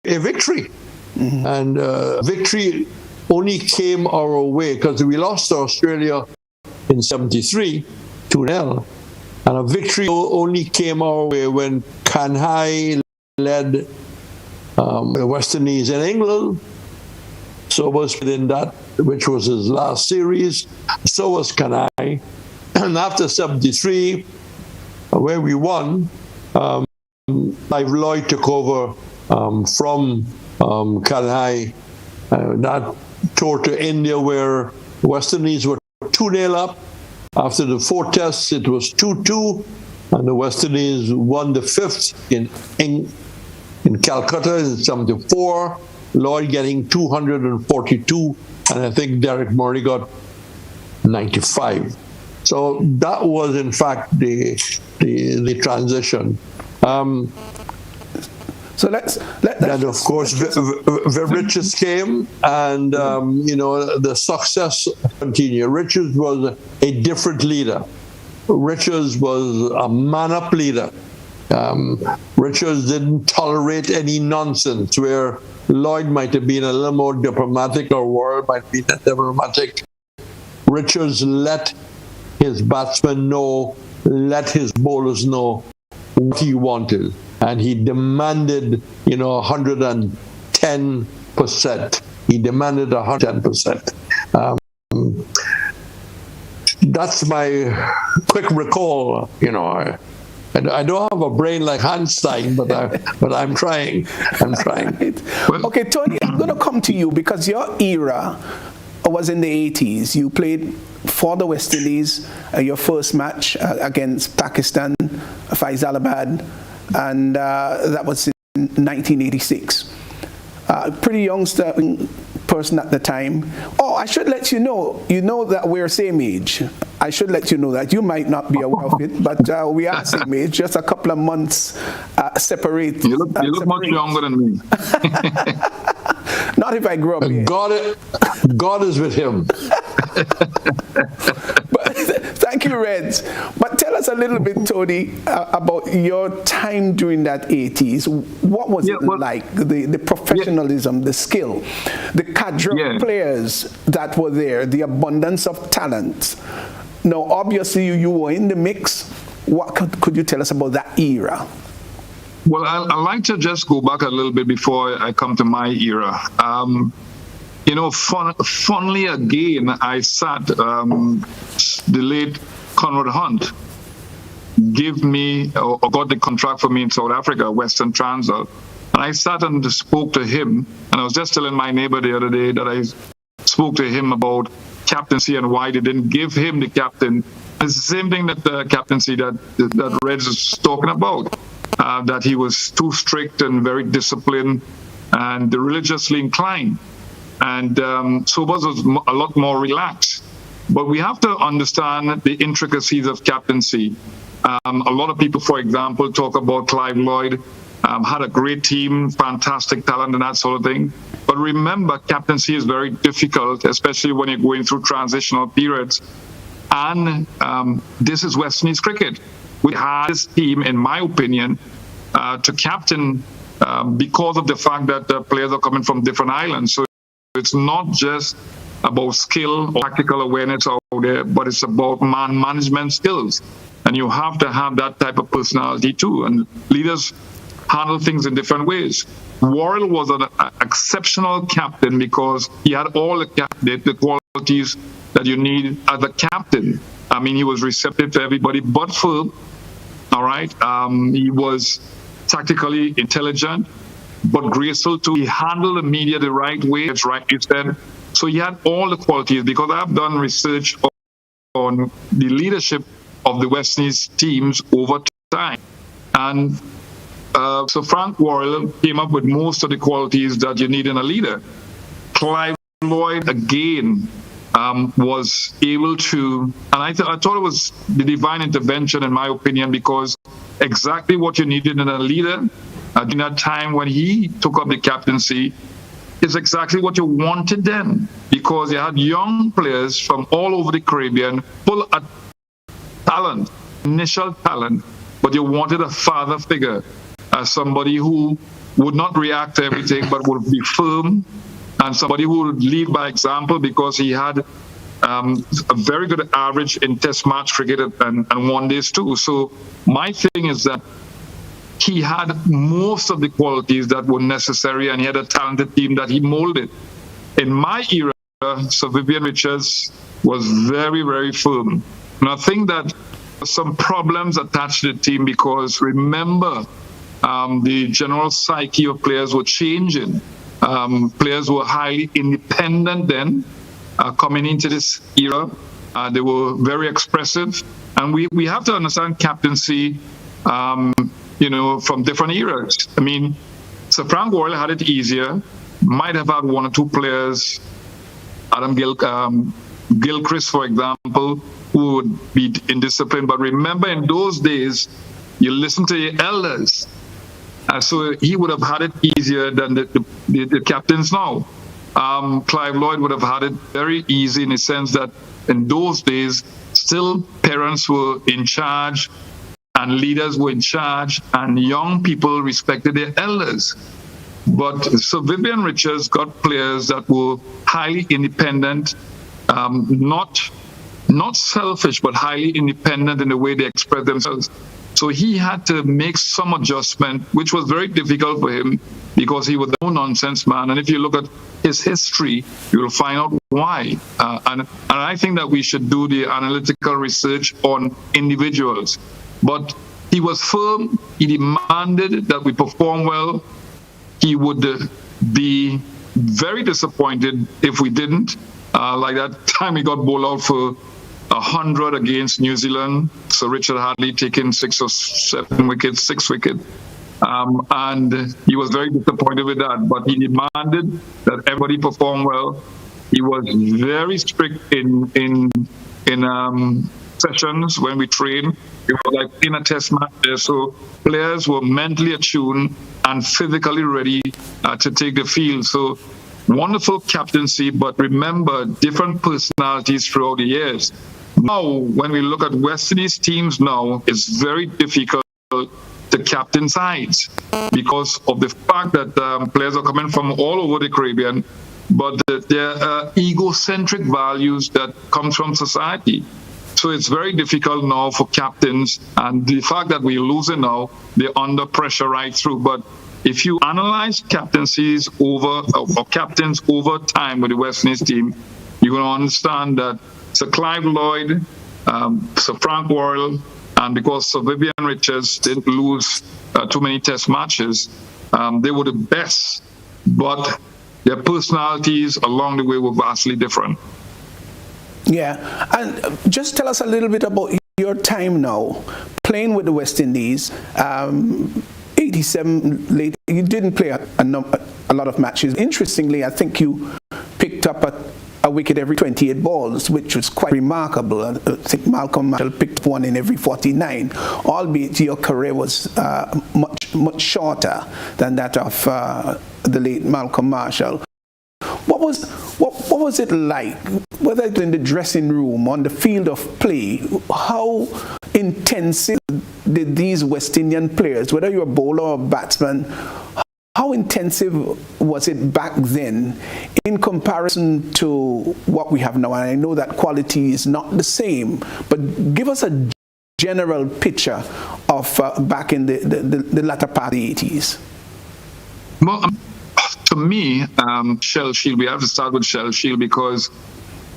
victory. Mm-hmm. And victory only came our way because we lost to Australia in 73, 2-0. And a victory only came our way when Kanhai led the West Indies in England. So was within that, which was his last series. So was Kanhai. And after 73, where we won, Clive Lloyd took over from Kanhai. That tour to India, where West Indies were 2-0 up. After the 4 tests, it was 2-2, and the West Indies won the 5th in Calcutta in 74. Lloyd getting 242, and I think Derek Murray got 95. So that was, in fact, the transition. So let's and of course, Richards came, and the success continued. Richards was a different leader. Richards was a man-up leader. Richards didn't tolerate any nonsense, where Lloyd might have been a little more diplomatic, or Worme might be diplomatic. Richards let his batsmen know, let his bowlers know what he wanted. And he demanded, 110%. He demanded 110%. That's my quick recall. I don't have a brain like Einstein, but I'm trying. Okay, Tony, I'm going to come to you because your era was in the 80s. You played for the West Indies, your first match against Pakistan, Faisalabad, and that was in 1986. Pretty young person at the time. Oh, I should let you know that we're same age. I should let you know that. You might not be aware of it, but we are same age, just a couple of months separate. You look much younger than me. Not if I grew up here. God is with him. But, thank you, Reds. But tell us a little bit, Tony, about your time during that 80s. What was it like? The professionalism, the skill, the cadre of players that were there, the abundance of talent. Now, obviously, you were in the mix. What could you tell us about that era? Well, I'd like to just go back a little bit before I come to my era. Funnily again, I sat, the late Conrad Hunt gave me, or got the contract for me in South Africa, Western Transvaal. And I sat and spoke to him, and I was just telling my neighbor the other day that I spoke to him about captaincy and why they didn't give him the captain. It's the same thing that the captaincy that Reds is talking about. That he was too strict and very disciplined and religiously inclined. And Sobers was a lot more relaxed. But we have to understand the intricacies of captaincy. A lot of people, for example, talk about Clive Lloyd, had a great team, fantastic talent and that sort of thing. But remember, captaincy is very difficult, especially when you're going through transitional periods. And this is West Indies cricket. We had this team, in my opinion, to captain because of the fact that the players are coming from different islands. So it's not just about skill or tactical awareness out there, but it's about management skills. And you have to have that type of personality too. And leaders handle things in different ways. Worrell was an exceptional captain because he had all the qualities that you need as a captain. I mean, he was receptive to everybody but firm. All right. He was tactically intelligent, but graceful too. He handled the media the right way. It's right, you said. So he had all the qualities, because I've done research on the leadership of the West Indies teams over time. And so Frank Worrell came up with most of the qualities that you need in a leader. Clive Lloyd, again, was able to, and I thought it was the divine intervention, in my opinion, because exactly what you needed in a leader during that time when he took up the captaincy is exactly what you wanted then, because you had young players from all over the Caribbean, full of talent, initial talent, but you wanted a father figure, somebody who would not react to everything but would be firm, and somebody who would lead by example, because he had a very good average in test match cricket and one days too. So my thing is that he had most of the qualities that were necessary, and he had a talented team that he molded. In my era, Sir Vivian Richards was very, very firm. And I think that some problems attached to the team, because remember, the general psyche of players were changing. Players were highly independent then, coming into this era. They were very expressive. And we have to understand captaincy, from different eras. I mean, Sir Frank Worrell had it easier, might have had one or two players, Adam Gill, Gilchrist, for example, who would be indisciplined. But remember, in those days, you listen to your elders. So he would have had it easier than the captains now. Clive Lloyd would have had it very easy in the sense that in those days, still parents were in charge and leaders were in charge and young people respected their elders. But Sir Vivian Richards got players that were highly independent, not selfish, but highly independent in the way they express themselves. So he had to make some adjustment, which was very difficult for him because he was a no-nonsense man. And if you look at his history, you will find out why. And I think that we should do the analytical research on individuals. But he was firm. He demanded that we perform well. He would be very disappointed if we didn't. Like that time he got bowled out for 100 against New Zealand. Sir Richard Hadley taking 6 or 7 wickets, 6 wickets. And he was very disappointed with that. But he demanded that everybody perform well. He was very strict in sessions when we trained. It was like in a test match there. So players were mentally attuned and physically ready to take the field. So wonderful captaincy, but remember, different personalities throughout the years. Now, when we look at West Indies teams now, it's very difficult to captain sides because of the fact that players are coming from all over the Caribbean, but there are egocentric values that comes from society. So it's very difficult now for captains, and the fact that we're losing now, they're under pressure right through. But if you analyze captaincies or captains over time with the West Indies team, you're going to understand that Sir Clive Lloyd, Sir Frank Worrell, and because Sir Vivian Richards didn't lose too many test matches, they were the best, but their personalities along the way were vastly different. Yeah, and just tell us a little bit about your time now, playing with the West Indies. 87 late, you didn't play a lot of matches. Interestingly, I think you picked up a wicket every 28 balls, which was quite remarkable. I think Malcolm Marshall picked one in every 49, albeit your career was much shorter than that of the late Malcolm Marshall. What was it like, whether it's in the dressing room, on the field of play? How intensive did these West Indian players, whether you're a bowler or a batsman, how intensive was it back then in comparison to what we have now? And I know that quality is not the same, but give us a general picture of back in the latter part of the 80s. Well, to me, Shell Shield, we have to start with Shell Shield because,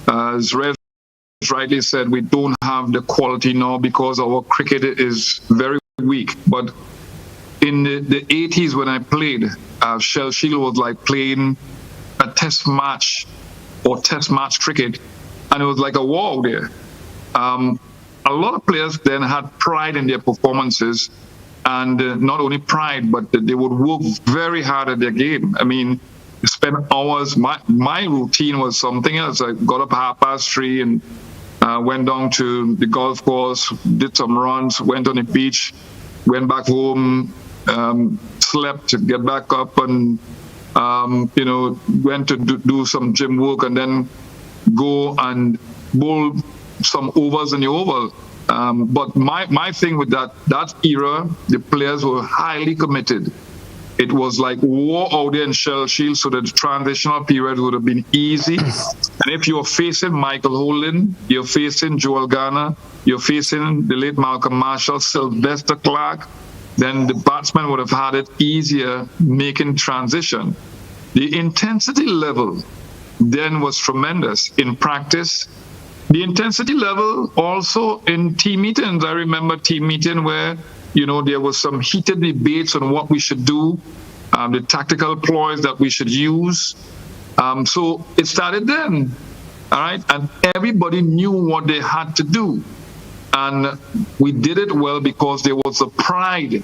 as Rev rightly said, we don't have the quality now because our cricket is very weak. But in the 80s when I played, Shell Shield was like playing a test match or test match cricket, and it was like a war there. A lot of players then had pride in their performances, and not only pride, but they would work very hard at their game. I mean, spend hours. My routine was something else. I got up 3:30 and went down to the golf course, did some runs, went on the beach, went back home, slept, get back up, and went to do some gym work, and then go and bowl some overs in the oval. But my thing with that era, the players were highly committed. It was like war out there in Shell Shield, so that the transitional period would have been easy. And if you're facing Michael Holden, you're facing Joel Garner, you're facing the late Malcolm Marshall, Sylvester Clarke, then the batsman would have had it easier making transition. The intensity level then was tremendous in practice. The intensity level also in team meetings. I remember team meeting where, there was some heated debates on what we should do, the tactical ploys that we should use. So it started then, all right? And everybody knew what they had to do. And we did it well because there was a pride.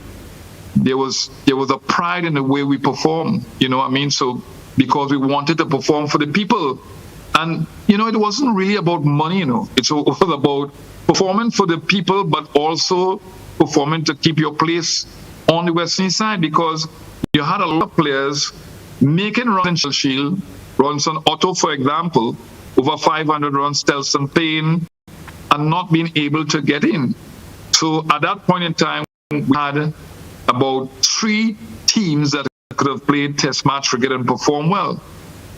There was a pride in the way we performed, you know what I mean? So because we wanted to perform for the people. And, it wasn't really about money, It's all about performing for the people, but also performing to keep your place on the West Indies side, because you had a lot of players making runs in Shield, runs on Otto, for example, over 500 runs, Stephenson Payne, and not being able to get in. So at that point in time, we had about 3 teams that could have played Test match cricket and performed well.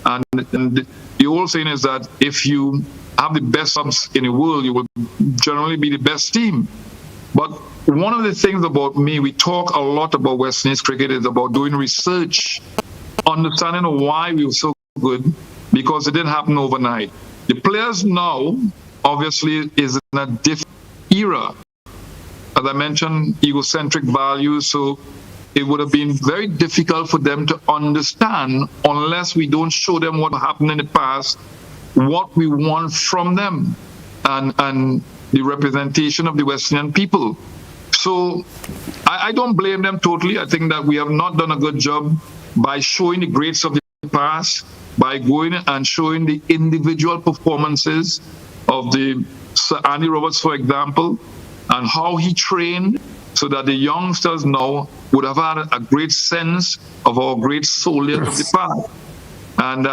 And the old saying is that if you have the best subs in the world, you will generally be the best team. But one of the things about me, we talk a lot about West Indies cricket, is about doing research, understanding why we were so good, because it didn't happen overnight. The players now, obviously, is in a different era. As I mentioned, egocentric values, so it would have been very difficult for them to understand, unless we don't show them what happened in the past, what we want from them, and the representation of the West Indian people. So I don't blame them totally. I think that we have not done a good job by showing the greats of the past, by going and showing the individual performances of the Sir Andy Roberts, for example, and how he trained, so that the youngsters now would have had a great sense of our great soldiers of the past. And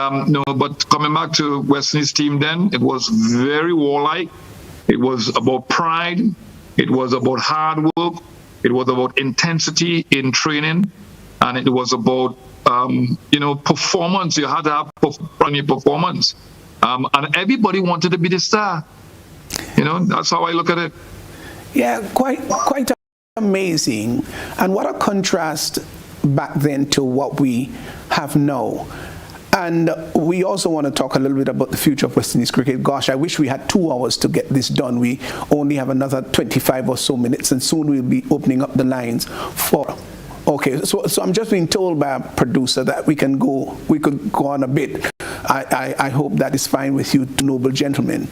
but coming back to West Indies team then, it was very warlike. It was about pride. It was about hard work. It was about intensity in training, and it was about performance. You had to have performance, and everybody wanted to be the star. That's how I look at it. Yeah, quite amazing. And what a contrast back then to what we have now. And we also want to talk a little bit about the future of West Indies cricket. Gosh, I wish we had 2 hours to get this done. We only have another 25 or so minutes, and soon we'll be opening up the lines for... Okay, so I'm just being told by a producer that we could go on a bit. I hope that is fine with you, noble gentlemen.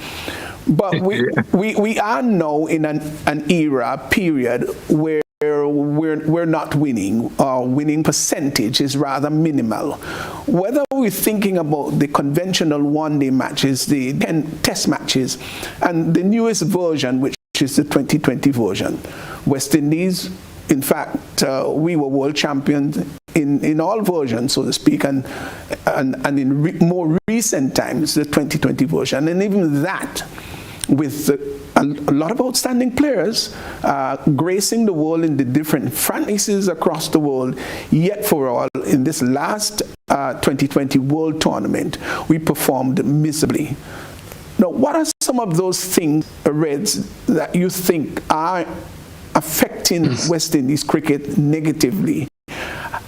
But we are now in an era, period, where we're not winning. Our winning percentage is rather minimal. Whether we're thinking about the conventional one-day matches, the 10 test matches, and the newest version, which is the 2020 version, West Indies, in fact, we were world champions in all versions, so to speak, and in more recent times, the 2020 version, and even that, with a lot of outstanding players gracing the world in the different franchises across the world. Yet for all, in this last 2020 World Tournament, we performed miserably. Now, what are some of those things, Reds, that you think are affecting West Indies cricket negatively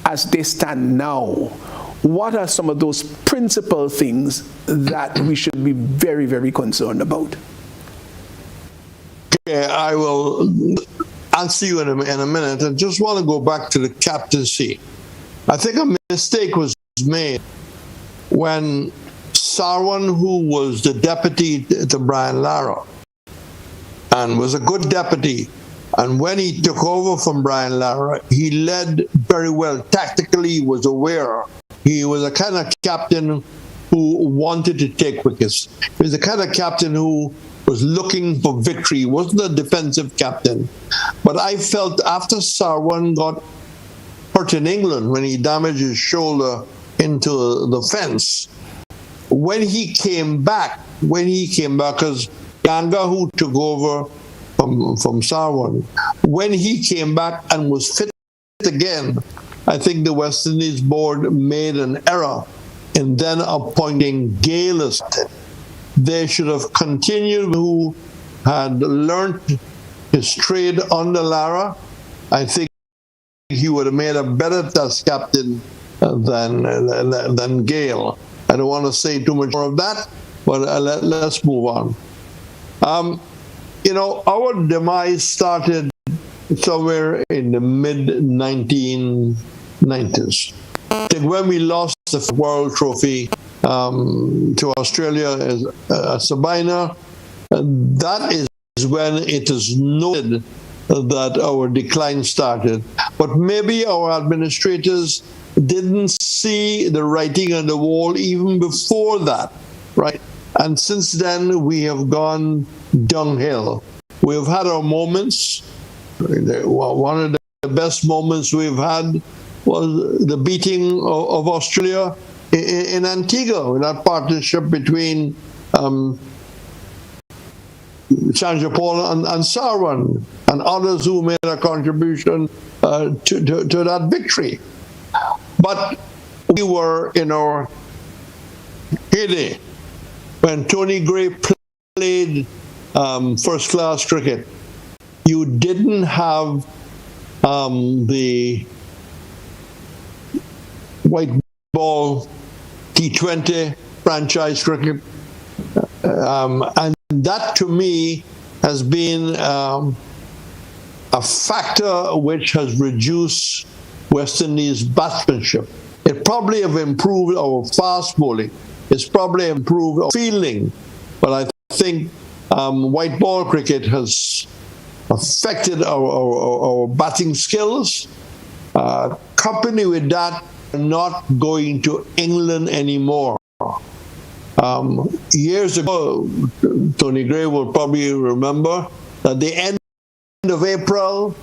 as they stand now? What are some of those principal things that we should be very, very concerned about? Okay, I will answer you in a minute. I just want to go back to the captaincy. I think a mistake was made when Sarwan, who was the deputy to Brian Lara, and was a good deputy, and when he took over from Brian Lara, he led very well. Tactically, he was aware. He was a kind of captain who wanted to take wickets. He was the kind of captain who was looking for victory. He wasn't a defensive captain. But I felt after Sarwan got hurt in England, when he damaged his shoulder into the fence, when he came back, because Ganga, who took over from Sarwan, when he came back and was fit again, I think the West Indies board made an error in then appointing Gale as captain. They should have continued who had learnt his trade under Lara. I think he would have made a better test captain than Gale. I don't want to say too much more of that, but let's move on. Our demise started somewhere in the mid-1990s. I think when we lost the World Trophy to Australia as Sabina, that is when it is noted that our decline started. But maybe our administrators didn't see the writing on the wall even before that, right? And since then, we have gone downhill. We have had our moments. One of the best moments we've had was the beating of Australia in Antigua, that partnership between Chandra Paul and Sarwan and others who made a contribution to that victory. But we were in our heyday when Tony Gray played first-class cricket. You didn't have the white ball T20 franchise cricket, and that to me has been a factor which has reduced West Indies batsmanship. It probably have improved our fast bowling. It's probably improved our fielding, but I think white ball cricket has affected our batting skills. Company with that, not going to England anymore. Years ago, Tony Gray will probably remember that the end of April,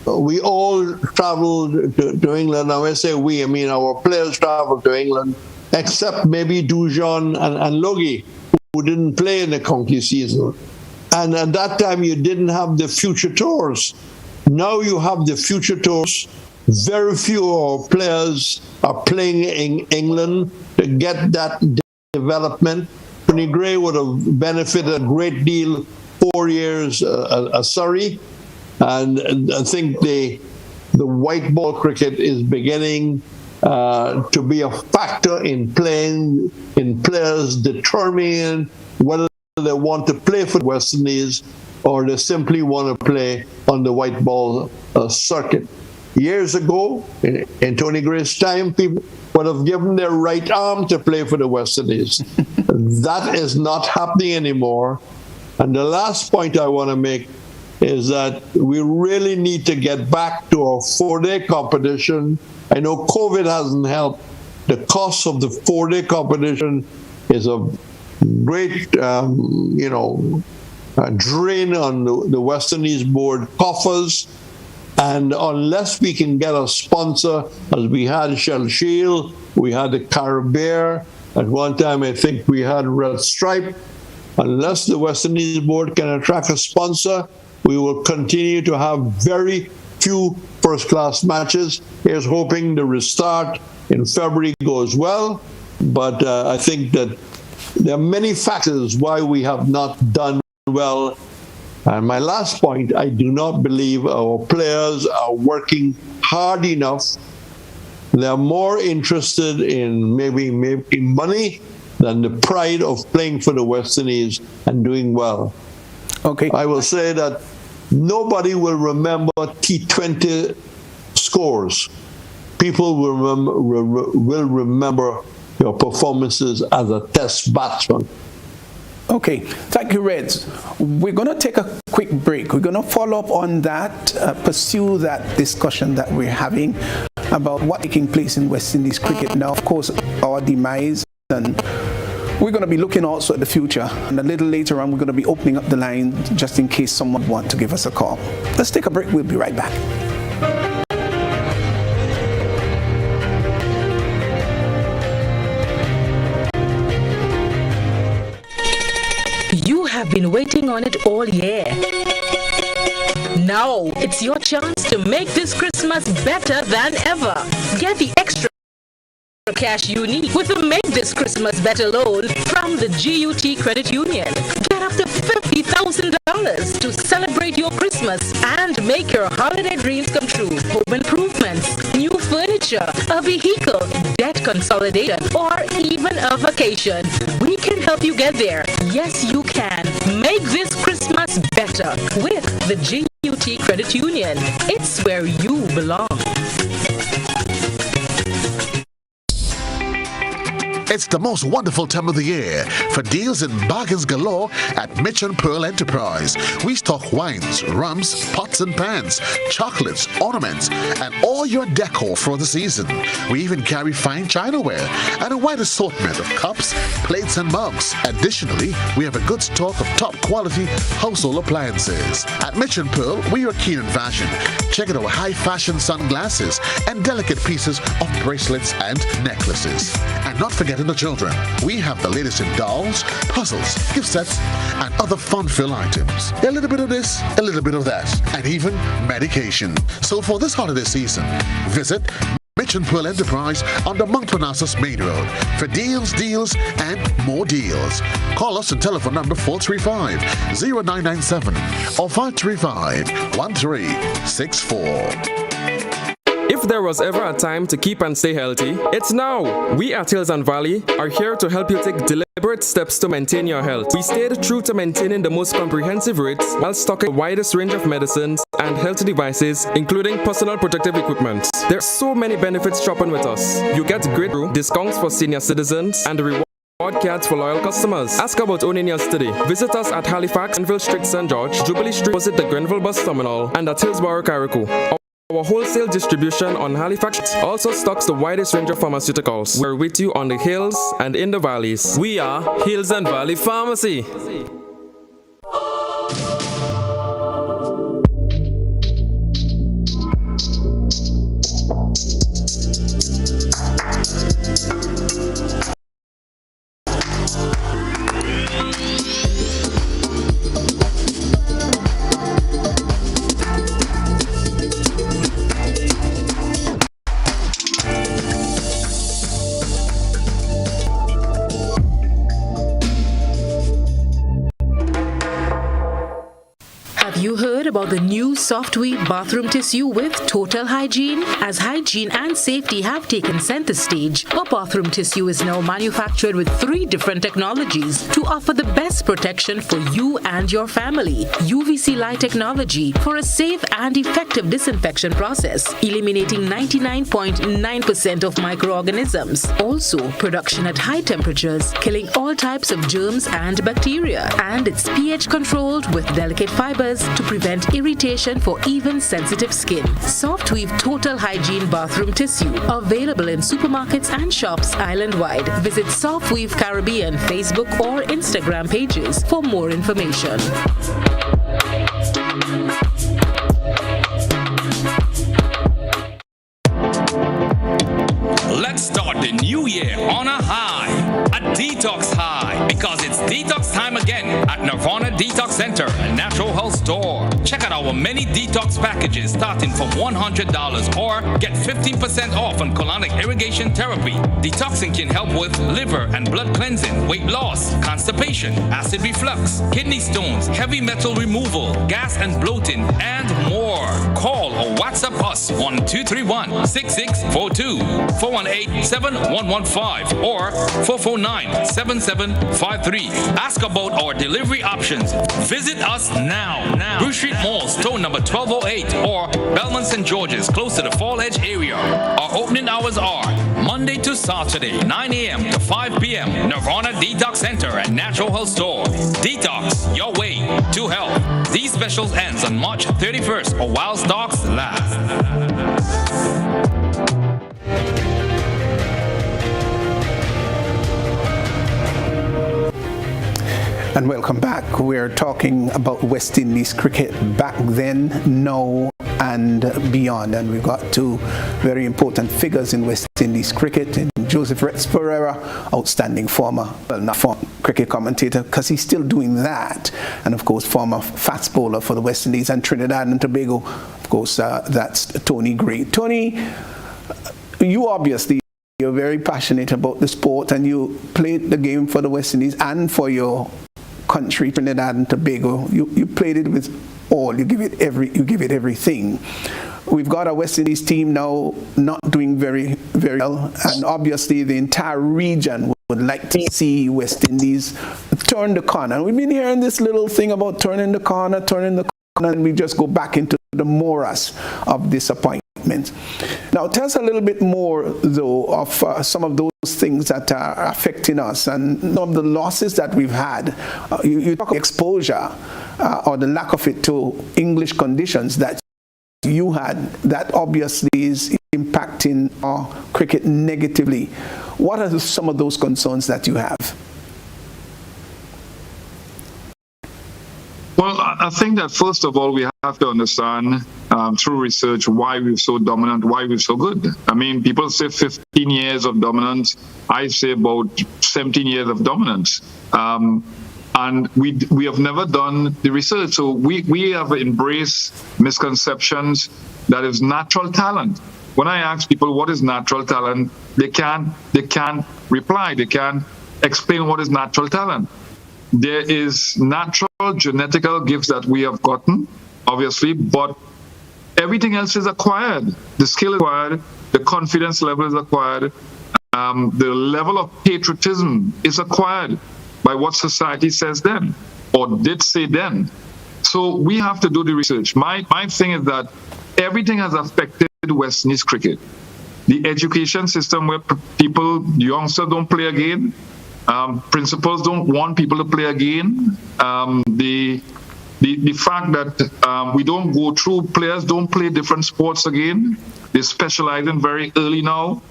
we all traveled to England. Now, when I say we, I mean our players traveled to England, except maybe Dujon and Logie, who didn't play in the county season. And at that time, you didn't have the future tours. Now you have the future tours. Very few of our players are playing in England to get that development. Tony Gray would have benefited a great deal 4 years at Surrey. And I think the white ball cricket is beginning to be a factor in players determining whether they want to play for the West Indies or they simply want to play on the white ball circuit. Years ago, in Tony Gray's time, people would have given their right arm to play for the West Indies. That is not happening anymore. And the last point I want to make is that we really need to get back to our 4-day competition. I know COVID hasn't helped. The cost of the 4-day competition is a great, drain on the West Indies board coffers. And unless we can get a sponsor, as we had Shell Shield, we had the Caribbean, at one time I think we had Red Stripe, unless the West Indies board can attract a sponsor, we will continue to have very few first-class matches. Here's hoping the restart in February goes well, but I think that there are many factors why we have not done well. And my last point, I do not believe our players are working hard enough. They're more interested in maybe making money than the pride of playing for the West Indies and doing well. Okay. I will say that nobody will remember T20 scores. People will remember your performances as a test batsman. Okay, thank you, Reds. We're going to take a quick break. We're going to follow up on that, pursue that discussion that we're having about what's taking place in West Indies cricket now, of course, our demise, and we're going to be looking also at the future. And a little later on, we're going to be opening up the line just in case someone wants to give us a call. Let's take a break. We'll be right back. You have been waiting on it all year. Now it's your chance to make this Christmas better than ever. Get the extra cash you need with the Make This Christmas Better loan from the GUT Credit Union. Get up to $50,000 to celebrate your Christmas and make your holiday dreams come true. Home improvements, new furniture, a vehicle, debt consolidation, or even a vacation. We can help you get there. Yes, you can. Make this Christmas better with the GUT Credit Union. It's where you belong. It's the most wonderful time of the year for deals and bargains galore at Mitch and Pearl Enterprise. We stock wines, rums, pots and pans, chocolates, ornaments, and all your decor for the season. We even carry fine chinaware and a wide assortment of cups, plates, and mugs. Additionally, we have a good stock of top quality household appliances. At Mitch and Pearl, we are keen on fashion. Check out our high fashion sunglasses and delicate pieces of bracelets and necklaces. And not forgetting the children. We have the latest in dolls, puzzles, gift sets, and other fun-filled items. A little bit of this, a little bit of that, and even medication. So for this holiday season, visit Mitch and Pearl Enterprise on the Mount Parnassus Main Road for deals, and more deals. Call us on telephone number 435-0997 or 535-1364. If there was ever a time to keep and stay healthy, it's now. We at Hills and Valley are here to help you take deliberate steps to maintain your health. We stayed true to maintaining the most comprehensive rates while stocking the widest range of medicines and health devices, including personal protective equipment. There are so many benefits shopping with us. You get great discounts for senior citizens and reward cards for loyal customers. Ask about owning yours today. Visit us at Halifax, Grenville Street, St. George, Jubilee Street, opposite the Grenville Bus Terminal, and at Hillsborough, Carriacou. Our wholesale distribution on Halifax also stocks the widest range of pharmaceuticals. We're with you on the hills and in the valleys. We are Hills and Valley Pharmacy. You heard about the new Soft Weave bathroom tissue with total hygiene? As hygiene and safety have taken center stage, our bathroom tissue is now manufactured with 3 different technologies to offer the best protection for you and your family. UVC light technology for a safe and effective disinfection process, eliminating 99.9% of microorganisms. Also, production at high temperatures, killing all types of germs and bacteria. And it's pH controlled with delicate fibers to prevent irritation for even sensitive skin. Soft Weave Total Hygiene Bathroom Tissue. Available in supermarkets and shops island-wide. Visit Soft Weave Caribbean Facebook or Instagram pages for more information. Let's start the new year on a high, a detox high, because it's detox time again at Nirvana Detox Center and Natural Health Store. Check out our many detox packages starting from $100 or get 15% off on colonic irrigation therapy. Detoxing can help with liver and blood cleansing, weight loss, constipation, acid reflux, kidney stones, heavy metal removal, gas and bloating, and more. Call or WhatsApp us on 231-6642, 418-7115, or 449-7753. Ask about our delivery options. Visit us now. Bruce Street Mall, store number 1208, or Belmont St. George's, close to the Fall Edge area. Our opening hours are Monday to Saturday, 9 a.m. to 5 p.m. Nirvana Detox Center and Natural Health Store. Detox your way to health. These specials ends on March 31st or while stocks last. And welcome back. We're talking about West Indies cricket back then, now, and beyond. And we've got 2 very important figures in West Indies cricket. In Joseph Rex Pereira, outstanding former cricket commentator, because he's still doing that. And of course, former fast bowler for the West Indies and Trinidad and Tobago. Of course, that's Tony Gray. Tony, you obviously, you're very passionate about the sport, and you played the game for the West Indies and for your country, Trinidad and Tobago. You played it with all. You give it everything. We've got a West Indies team now not doing very, very well, and obviously the entire region would like to see West Indies turn the corner. And we've been hearing this little thing about turning the corner, and we just go back into the morass of disappointment. disappointment. Now, tell us a little bit more, though, of some of those things that are affecting us and some of the losses that we've had. You talk of exposure or the lack of it to English conditions that you had. That obviously is impacting our cricket negatively. What are some of those concerns that you have? Well, I think that first of all, we have to understand through research why we're so dominant, why we're so good. I mean, people say 15 years of dominance. I say about 17 years of dominance. And we have never done the research. So we have embraced misconceptions that is natural talent. When I ask people what is natural talent, they can't reply. They can't explain what is natural talent. There is natural genetical gifts that we have gotten, obviously, but everything else is acquired. The skill is acquired, the confidence level is acquired, the level of patriotism is acquired by what society says then, or did say then. So we have to do the research. My thing is that everything has affected West Indies cricket. The education system where people, youngsters don't play again, principals don't want people to play again. The fact that we don't go through, players don't play different sports again. They specialize in very early now.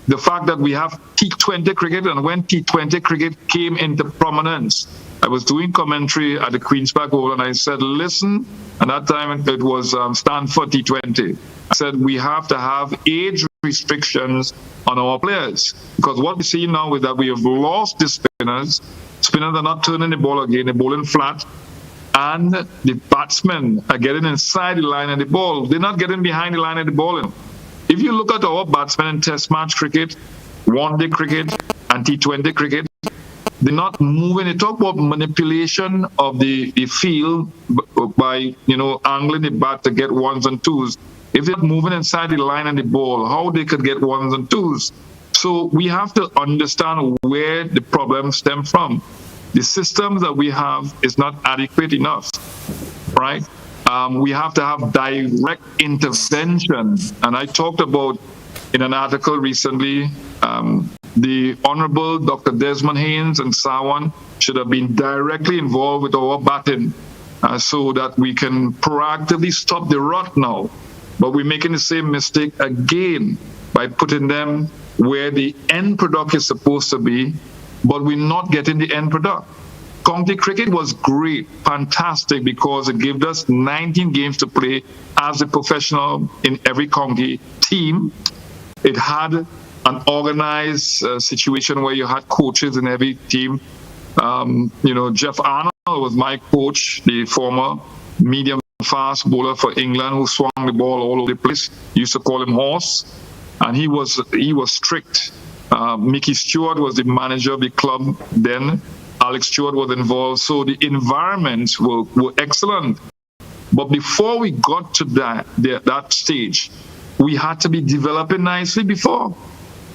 The fact that we have T20 cricket, and when T20 cricket came into prominence, I was doing commentary at the Queen's Park Oval, and I said, listen, and that time it was Stanford T20. I said, we have to have age restrictions on our players, because what we see now is that we have lost the spinners. Spinners are not turning the ball again, they're bowling flat, and the batsmen are getting inside the line of the ball. They're not getting behind the line of the bowling. If you look at our batsmen in Test match cricket, one-day cricket, and T20 cricket, they're not moving. They talk about manipulation of the field by, angling the bat to get ones and twos. If they're moving inside the line and the ball, how they could get ones and twos? So we have to understand where the problems stem from. The systems that we have is not adequate enough, right? We have to have direct intervention. And I talked about in an article recently, the Honorable Dr. Desmond Haynes and Sawan should have been directly involved with our batting so that we can proactively stop the rot now. But we're making the same mistake again by putting them where the end product is supposed to be, but we're not getting the end product. County cricket was great, fantastic, because it gave us 19 games to play as a professional in every county team. It had an organized situation where you had coaches in every team. Jeff Arnold was my coach, the former medium fast bowler for England who swung the ball all over the place. Used to call him Horse, and he was strict. Mickey Stewart was the manager of the club then. Alex Stewart was involved, so the environments were excellent. But before we got to that stage, we had to be developing nicely before.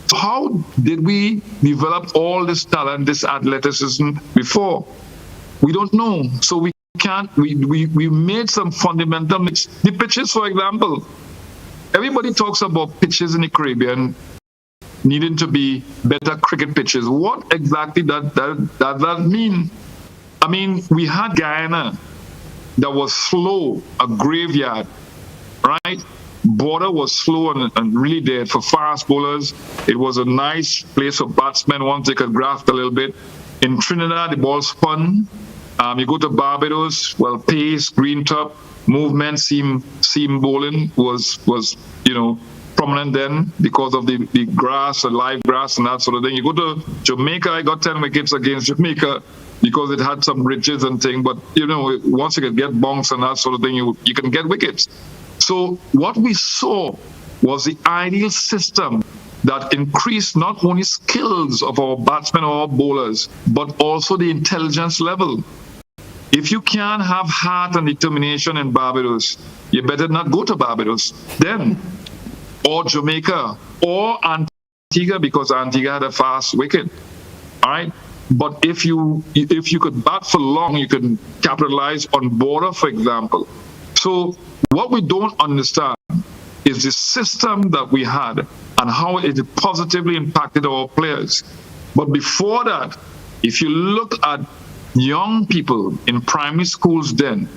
So how did we develop all this talent, this athleticism before? We don't know. So we can't. We made some fundamental mix. The pitches, for example, everybody talks about pitches in the Caribbean needing to be better cricket pitches. What exactly does that mean? I mean, we had Guyana that was slow, a graveyard, right? Border was slow and really dead for fast bowlers. It was a nice place for batsmen once they could graft a little bit. In Trinidad, the ball spun. You go to Barbados, well, pace, green top, movement, seam bowling was prominent then because of the grass, the live grass and that sort of thing. You go to Jamaica, I got 10 wickets against Jamaica because it had some ridges and thing, but once you could get bonks and that sort of thing, you can get wickets. So what we saw was the ideal system that increased not only skills of our batsmen or our bowlers, but also the intelligence level. If you can't have heart and determination in Barbados, you better not go to Barbados then, or Jamaica, or Antigua, because Antigua had a fast wicket. All right? But if you could bat for long, you can capitalize on border, for example. So what we don't understand is the system that we had and how it positively impacted our players. But before that, if you look at young people in primary schools then,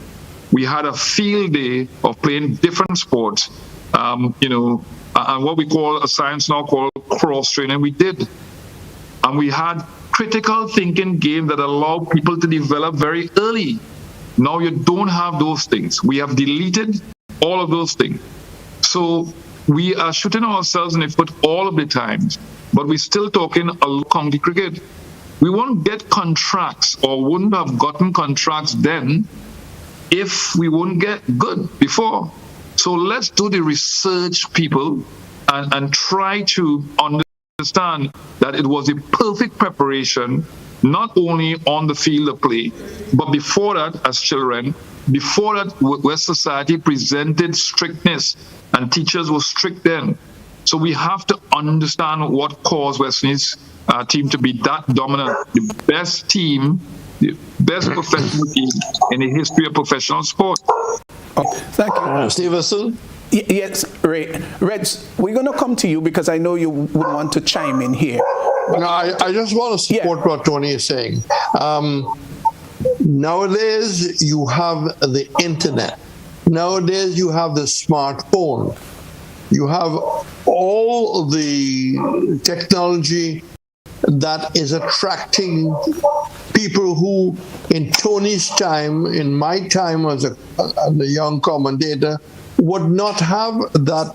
we had a field day of playing different sports, and what we call a science now called cross training we did. And we had critical thinking games that allowed people to develop very early. Now you don't have those things. We have deleted all of those things. So we are shooting ourselves in the foot all of the times, but we're still talking a county cricket. We won't get contracts or wouldn't have gotten contracts then if we wouldn't get good before. So let's do the research, people, and try to understand that it was a perfect preparation, not only on the field of play, but before that, as children, before that, where society presented strictness and teachers were strict then. So we have to understand what caused West Indies team to be that dominant, the best team, the best professional team in the history of professional sport. Thank you. Stephenson? Yes, Ray. Reds, we're going to come to you because I know you would want to chime in here. No, I just want to support what Tony is saying. Nowadays, you have the internet. Nowadays, you have the smartphone. You have all the technology that is attracting people who, in Tony's time, in my time as a young commentator, would not have that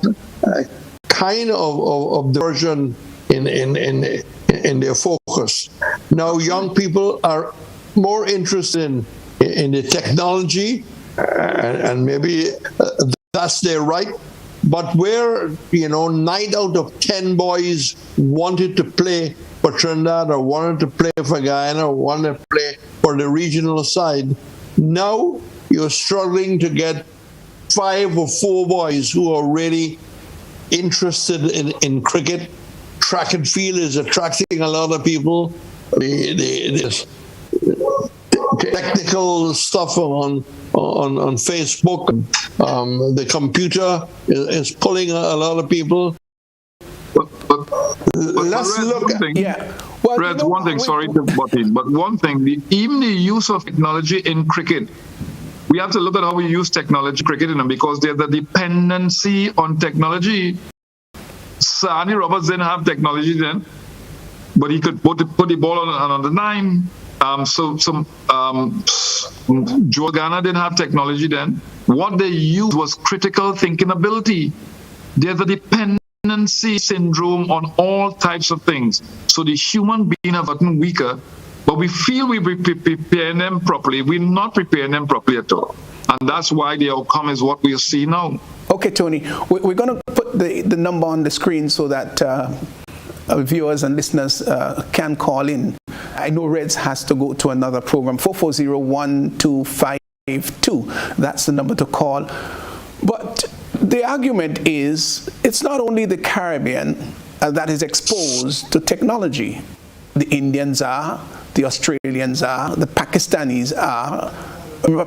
kind of diversion in their focus. Now, young people are more interested in the technology, and maybe that's their right. But where, 9 out of 10 boys wanted to play for Trinidad or wanted to play for Guyana or wanted to play for the regional side, now you're struggling to get 5 or 4 boys who are really interested in cricket. Track and field is attracting a lot of people. The technical stuff on Facebook, the computer is pulling a lot of people. Let's look at one thing, sorry to butt in, but one thing, even the use of technology in cricket, we have to look at how we use technology cricket in them, because there's a dependency on technology. Andy Roberts didn't have technology then, but he could put the ball on the 9. Joe Ghana didn't have technology then. What they used was critical thinking ability. There's a dependency syndrome on all types of things. So the human being have gotten weaker, but we feel we're preparing them properly. We're not preparing them properly at all. And that's why the outcome is what we see now. Okay, Tony, we're going to put the number on the screen so that viewers and listeners can call in. I know Reds has to go to another program, 440-1252. That's the number to call. But the argument is it's not only the Caribbean that is exposed to technology. The Indians are, the Australians are, the Pakistanis are,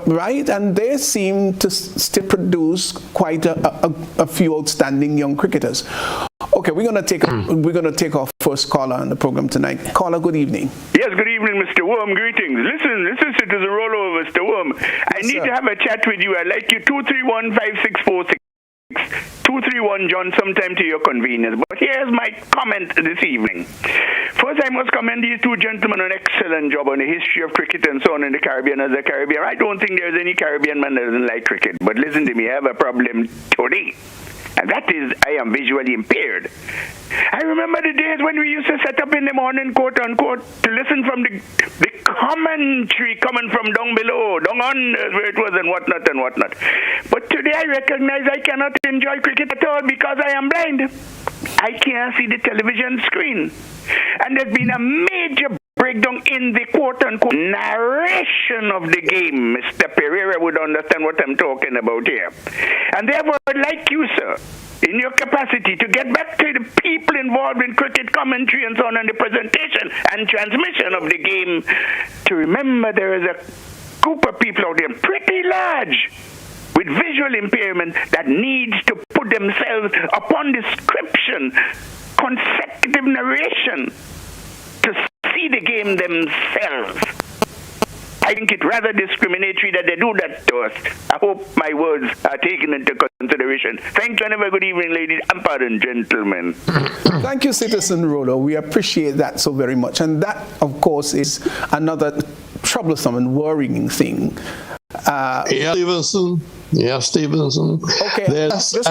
right? And they seem to still produce quite a few outstanding young cricketers. Okay, we're going to take our first caller on the program tonight. Caller, good evening. Yes, good evening, Mr. Worme. Greetings. Listen, it is a rollover, Mr. Worme. I need to have a chat with you. I'd like you 231-5646. 231 John, sometime to your convenience. But here's my comment this evening. First, I must commend these two gentlemen on an excellent job on the history of cricket and so on in the Caribbean as a Caribbean. I don't think there's any Caribbean man that doesn't like cricket. But listen to me, I have a problem today. And that is, I am visually impaired. I remember the days when we used to set up in the morning, quote unquote, to listen from the commentary coming from down below, down under where it was and whatnot. But today I recognize I cannot enjoy cricket at all because I am blind. I can't see the television screen. And there's been a major breakdown in the quote-unquote narration of the game. Mr. Pereira would understand what I'm talking about here. And therefore, I'd like you, sir, in your capacity to get back to the people involved in cricket commentary and so on, and the presentation and transmission of the game, to remember there is a group of people out there pretty large with with visual impairment that needs to put themselves upon description, consecutive narration to see the game themselves. I think it's rather discriminatory that they do that to us. I hope my words are taken into consideration. Thank you and have a good evening, ladies and pardon, gentlemen. Thank you, Citizen Rollo. We appreciate that so very much. And that, of course, is another troublesome and worrying thing. Stephenson. Okay. There's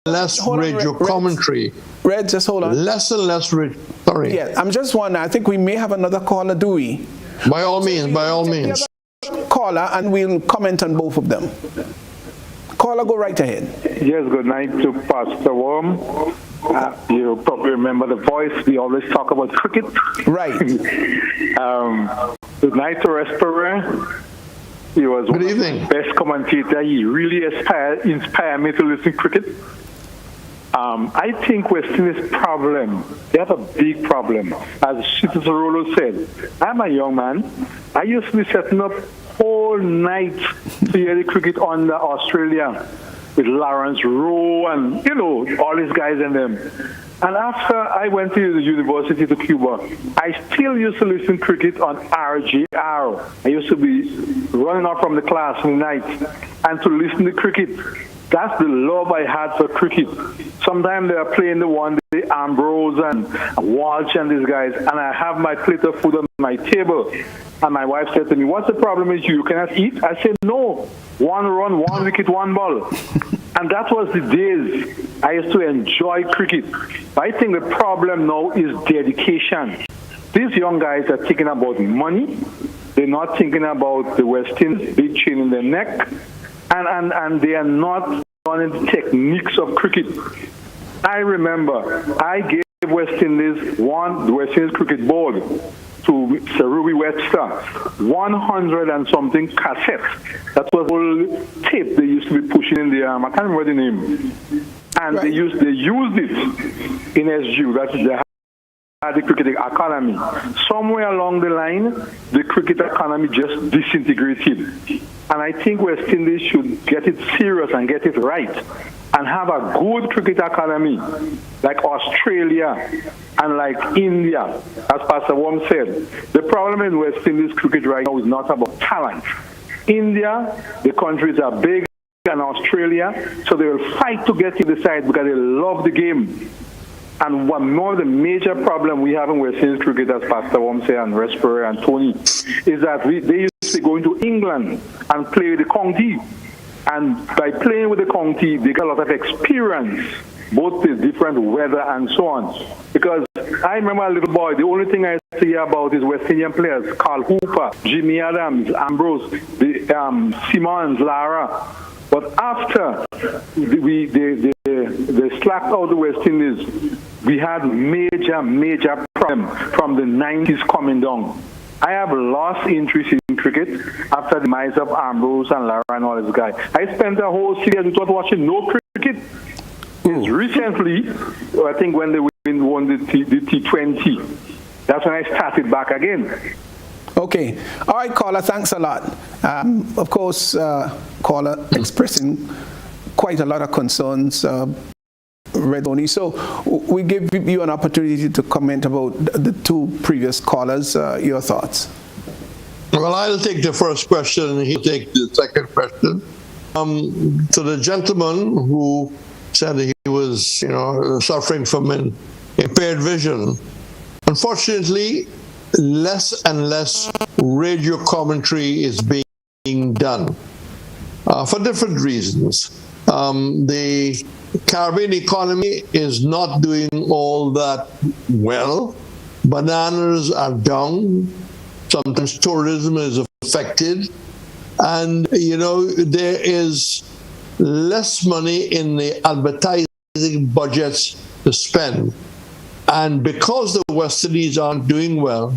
less radio commentary. Red, just hold on. Less and less radio. Sorry. Yeah, I'm just wondering, I think we may have another caller, do we? By all means. Caller, and we'll comment on both of them. Caller, go right ahead. Yes, good night to Pastor Worme. You probably remember the voice. We always talk about cricket. Right. Good night to Resperer. He was one of the best commentator. He really inspired me to listen to cricket. I think West Indies' problem, they have a big problem. As Citizen Rollo said, I'm a young man. I used to be setting up whole night to hear the cricket on the Australia with Lawrence Rowe and, all these guys and them. And after I went to the university to Cuba, I still used to listen to cricket on RJR. I used to be running out from the class in the night and to listen to cricket. That's the love I had for cricket. Sometimes they are playing the one day Ambrose and Walsh and these guys, and I have my plate of food on my table. And my wife said to me, "What's the problem with you? You cannot eat?" I said, "No. 1 run, 1 wicket, 1 ball." And that was the days I used to enjoy cricket. I think the problem now is dedication. These young guys are thinking about money. They're not thinking about the West Indies big chain in their neck. And they are not learning the techniques of cricket. I remember I gave West Indies the West Indies Cricket Board to Sir Ruby Webster, 100 and something cassettes. That was all tape they used to be pushing in the I can't remember the name. And they used it in SGU. That is the cricket economy. Somewhere along the line, the cricket economy just disintegrated. And I think West Indies should get it serious and get it right and have a good cricket economy like Australia and like India, as Pastor Worme said. The problem in West Indies cricket right now is not about talent. India, the countries are big, and Australia, so they will fight to get to the side because they love the game. And one more the major problem we have in West Indies cricket, as Pastor Worme said, and Resperer and Tony, is that they used to go into England and play with the county. And by playing with the county, they got a lot of experience, both the different weather and so on. Because I remember a little boy, the only thing I see about is West Indian players, Carl Hooper, Jimmy Adams, Ambrose, Simmons, Lara. But after they slacked out the West Indies, we had major problem from the 90s coming down. I have lost interest in cricket after the demise of Ambrose and Lara and all these guys. I spent a whole series without watching no cricket. Recently, I think when they won the T20, that's when I started back again. Okay. All right, caller, thanks a lot. Of course, caller expressing quite a lot of concerns, Red Oni. So we give you an opportunity to comment about the two previous callers. Your thoughts? Well, I'll take the first question and he'll take the second question. To the gentleman who said he was, suffering from impaired vision, unfortunately, less and less radio commentary is being done for different reasons. The Caribbean economy is not doing all that well. Bananas are down. Sometimes tourism is affected. And, there is less money in the advertising budgets to spend. And because the West Indies aren't doing well,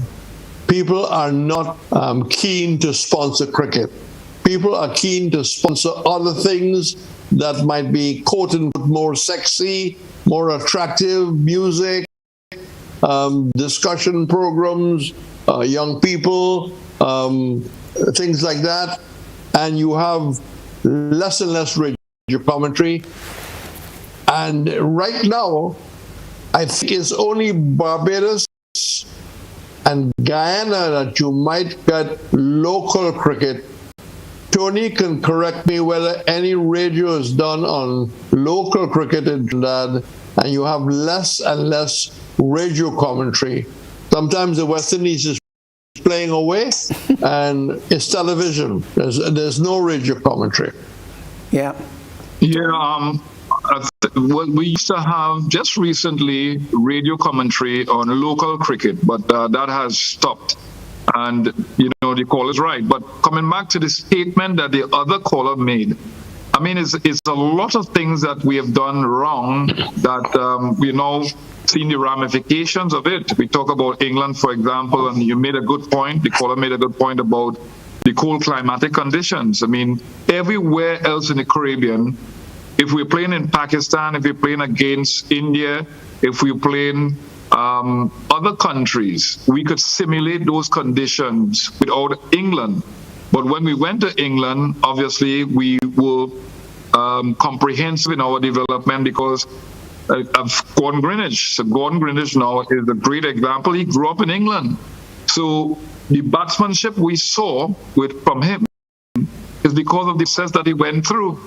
people are not keen to sponsor cricket. People are keen to sponsor other things that might be quote unquote more sexy, more attractive, music, discussion programs, young people, things like that. And you have less and less radio commentary. And right now, I think it's only Barbados and Guyana that you might get local cricket. Tony can correct me whether any radio is done on local cricket in Trinidad, and you have less and less radio commentary. Sometimes the West Indies is playing away, and it's television. There's no radio commentary. Yeah. Yeah. We used to have just recently radio commentary on local cricket, but that has stopped. And, you know, the caller is right. But coming back to the statement that the other caller made, I mean, it's a lot of things that we have done wrong that we now seen the ramifications of it. We talk about England, for example, and you made a good point. The caller made a good point about the cold climatic conditions. I mean, everywhere else in the Caribbean, if we're playing in Pakistan, if we're playing against India, if we're playing other countries, we could simulate those conditions without England. But when we went to England, obviously we were comprehensive in our development because of Gordon Greenidge. So Gordon Greenidge now is a great example. He grew up in England. So the batsmanship we saw from him is because of the success that he went through.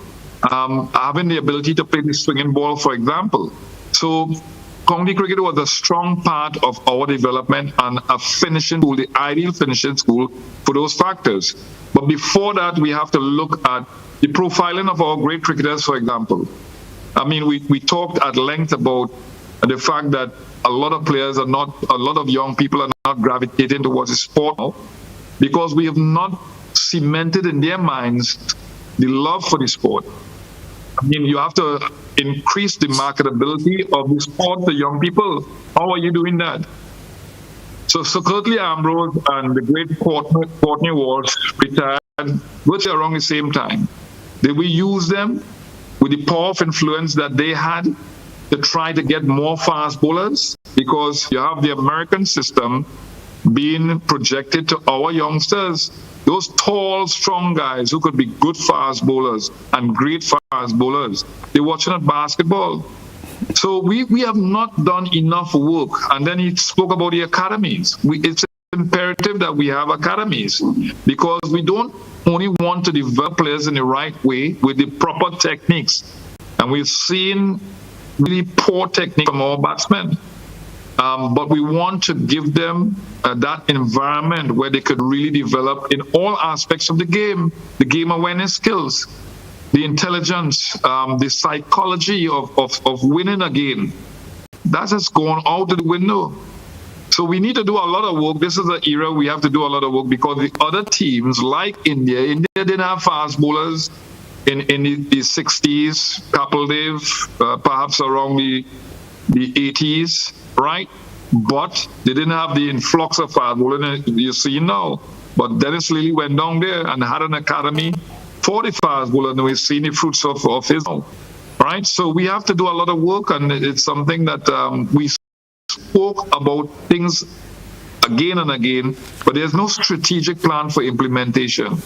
Having the ability to play the swinging ball, for example. So county cricket was a strong part of our development and a finishing school, the ideal finishing school for those factors. But before that, we have to look at the profiling of our great cricketers, for example. I mean, we talked at length about the fact that a lot of young people are not gravitating towards the sport now because we have not cemented in their minds the love for the sport. I mean, you have to increase the marketability of the sport to young people. How are you doing that? So Curtly Ambrose and the great Courtney Walsh retired virtually around the same time. Did we use them with the power of influence that they had to try to get more fast bowlers? Because you have the American system being projected to our youngsters. Those tall, strong guys who could be good fast bowlers and great fast bowlers, they're watching at basketball. So we have not done enough work. And then he spoke about the academies. It's imperative that we have academies because we don't only want to develop players in the right way with the proper techniques. And we've seen really poor technique from our batsmen. But we want to give them that environment where they could really develop in all aspects of the game awareness skills, the intelligence, the psychology of winning a game. That has gone out of the window. So we need to do a lot of work. This is an era we have to do a lot of work because the other teams like India didn't have fast bowlers in the 60s, Kapildev, perhaps around the 80s. Right? But they didn't have the influx of fast bowling you see now. But Dennis Lilly went down there and had an academy for the fast bowler, and we've seen the fruits of his own. Right? So we have to do a lot of work, and it's something that we spoke about things again and again, but there's no strategic plan for implementation.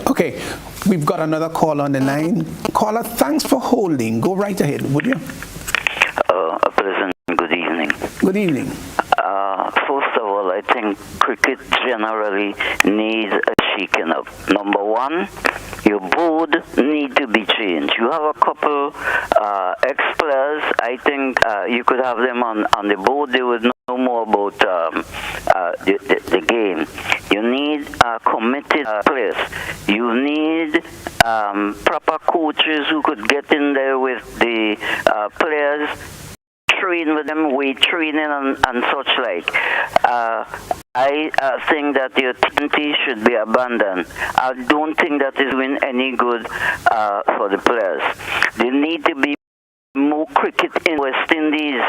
Okay, we've got another call on the line. Caller, thanks for holding. Go right ahead, would you? A pleasant good evening. Good evening. First of all, I think cricket generally needs a shaking up. Number one, your board need to be changed. You have a couple ex-players. I think you could have them on the board. They would know more about the game. You need committed players. You need proper coaches who could get in there with the players, train with them, weight training and such like. I think that the T20 should be abandoned. I don't think that is doing any good for the players. They need to be more cricket in West Indies.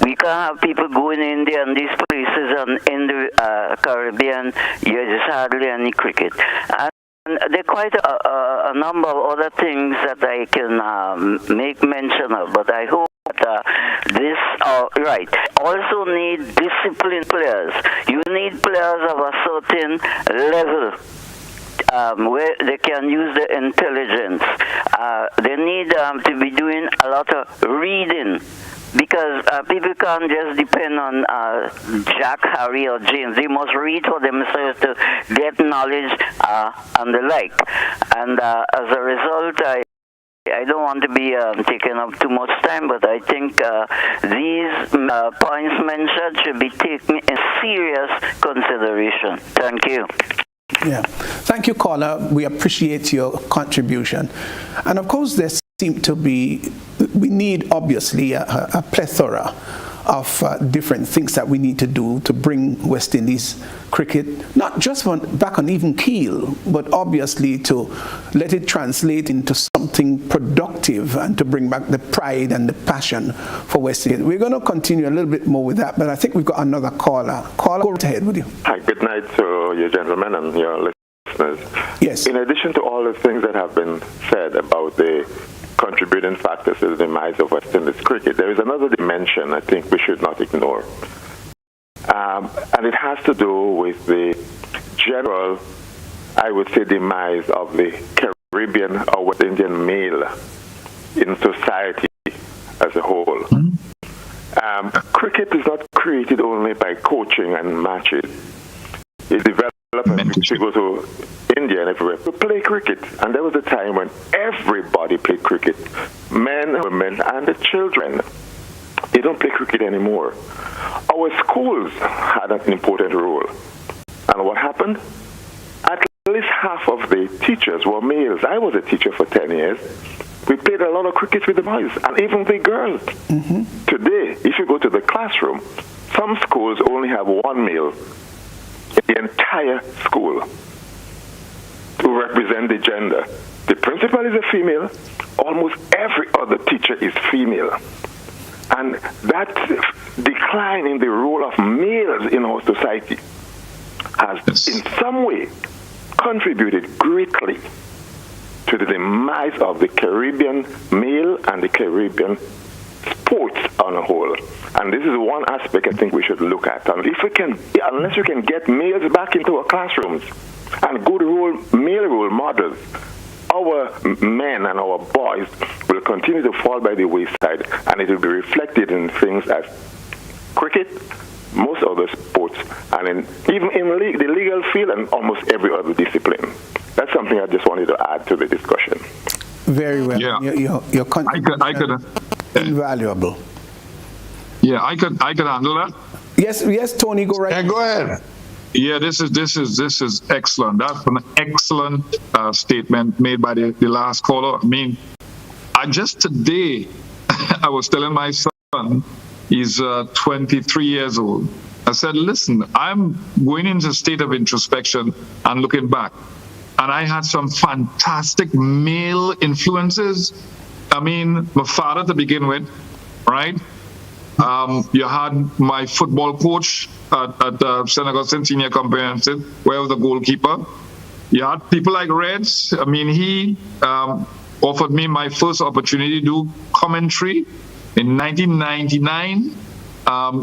We can't have people going in India and these places and in the Caribbean. There's hardly any cricket. And there are quite a number of other things that I can make mention of, but I hope this right. Also need disciplined players. You need players of a certain level. where they can use their intelligence. They need to be doing a lot of reading, because people can't just depend on Jack, Harry, or James. They must read for themselves to get knowledge and the like. And as a result, I don't want to be taking up too much time, but I think these points mentioned should be taken in serious consideration. Thank you. Yeah. Thank you, caller. We appreciate your contribution. And of course, there seem to be, we need obviously a plethora of different things that we need to do to bring West Indies cricket, not just back on even keel, but obviously to let it translate into something productive and to bring back the pride and the passion for West Indies. We're going to continue a little bit more with that, but I think we've got another caller. Caller, go ahead with you. Hi, good night to you gentlemen and your listeners. Yes. In addition to all the things that have been said about the contributing factors to the demise of West Indies cricket, there is another dimension I think we should not ignore. And it has to do with the general, I would say, demise of the Caribbean or West Indian male in society as a whole. Cricket is not created only by coaching and matches. It developed, if you go to India and everywhere, we play cricket. And there was a time when everybody played cricket, men, women, and the children. They don't play cricket anymore. Our schools had an important role. And what happened? At least half of the teachers were males. I was a teacher for 10 years. We played a lot of cricket with the boys and even the girls. Today, if you go to the classroom, some schools only have one male in the entire school to represent the gender. The principal is a female. Almost every other teacher is female. And that decline in the role of males in our society has in some way contributed greatly to the demise of the Caribbean male and the Caribbean sports on a whole. And this is one aspect I think we should look at. And if we can, unless we can get males back into our classrooms and good male role models, our men and our boys will continue to fall by the wayside, and it will be reflected in things as cricket, most other sports, and even in the legal field and almost every other discipline. That's something I just wanted to add to the discussion. Very well. Yeah. Your contribution invaluable. Yeah, I could handle that. Yes, Tony, go right. Yeah, go ahead. Yeah, this is excellent. That's an excellent statement made by the last caller. I mean, just today, I was telling my son, he's 23 years old. I said, listen, I'm going into a state of introspection and looking back. And I had some fantastic male influences. I mean, my father to begin with, right? You had my football coach at St. Augustine Senior Comprehensive, where I was the goalkeeper. You had people like Reds. I mean, he offered me my first opportunity to do commentary in 1999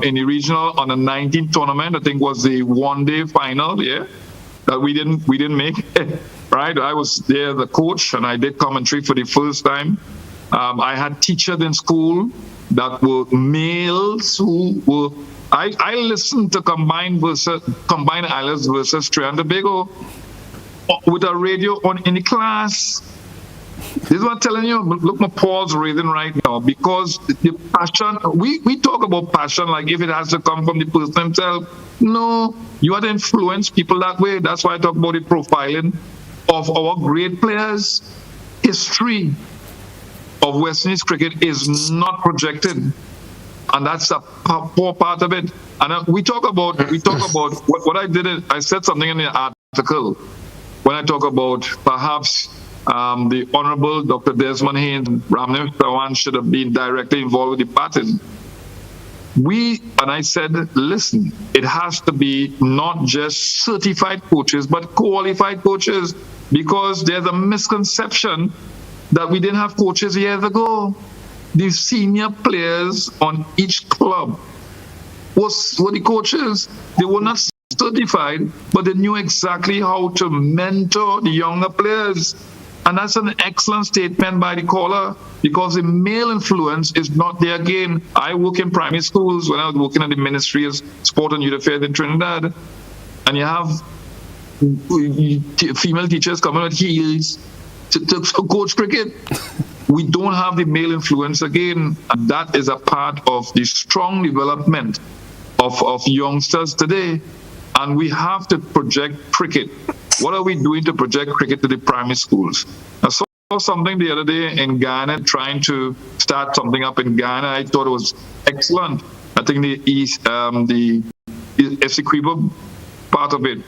in the regional on the 19th tournament. I think was the one-day final, that we didn't make it, right? I was there, the coach, and I did commentary for the first time. I had teachers in school that were males who were. I listened to Combined Islands versus Trinidad and Tobago with a radio on in the class. This is what I'm telling you. Look, my paws raising right now because the passion. We talk about passion like if it has to come from the person himself. No, you have to influence people that way. That's why I talk about the profiling of our great players. History of West Indies cricket is not projected, and that's a poor part of it. And we talk about what I did. I said something in the article when I talk about perhaps the Honorable Dr. Desmond Haynes and Ramnev Chawan should have been directly involved with the batting. And I said, listen, it has to be not just certified coaches, but qualified coaches, because there's a misconception that we didn't have coaches years ago. The senior players on each club were the coaches. They were not certified, but they knew exactly how to mentor the younger players. And that's an excellent statement by the caller, because the male influence is not there. Again, I work in primary schools when I was working at the Ministry of Sport and Youth Affairs in Trinidad, and you have female teachers coming with heels to coach cricket. We don't have the male influence again, and that is a part of the strong development of youngsters today. And we have to project cricket. What are we doing to project cricket to the primary schools? I saw something the other day in Ghana, trying to start something up in Ghana. I thought it was excellent. I think the Essequibo part of it,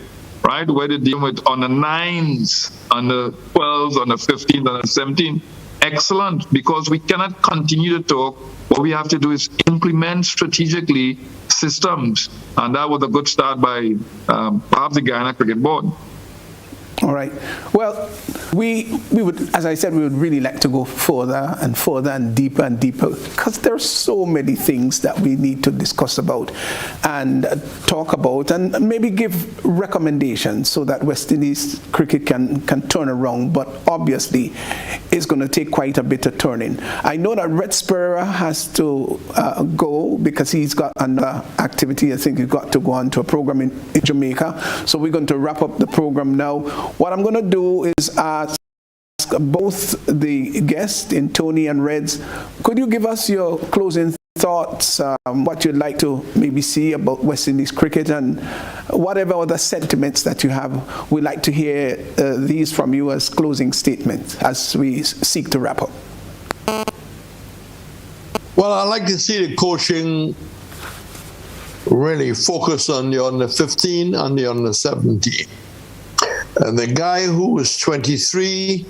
right, where they deal with on the 9s, on the 12s, on the 15s, on the 17s. Excellent, because we cannot continue to talk. What we have to do is implement strategically systems, and that was a good start by perhaps the Ghana Cricket Board. All right. Well, we would, as I said, we would really like to go further and deeper, because there are so many things that we need to discuss about and talk about, and maybe give recommendations so that West Indies cricket can turn around. But obviously, it's going to take quite a bit of turning. I know that Red Pereira has to go because he's got another activity. I think he's got to go on to a program in Jamaica. So we're going to wrap up the program now. What I'm going to do is ask both the guests, in Tony and Reds, could you give us your closing thoughts, what you'd like to maybe see about West Indies cricket, and whatever other sentiments that you have. We'd like to hear these from you as closing statements as we seek to wrap up. Well, I'd like to see the coaching really focus on the under 15 and the under 17. And the guy who was 23,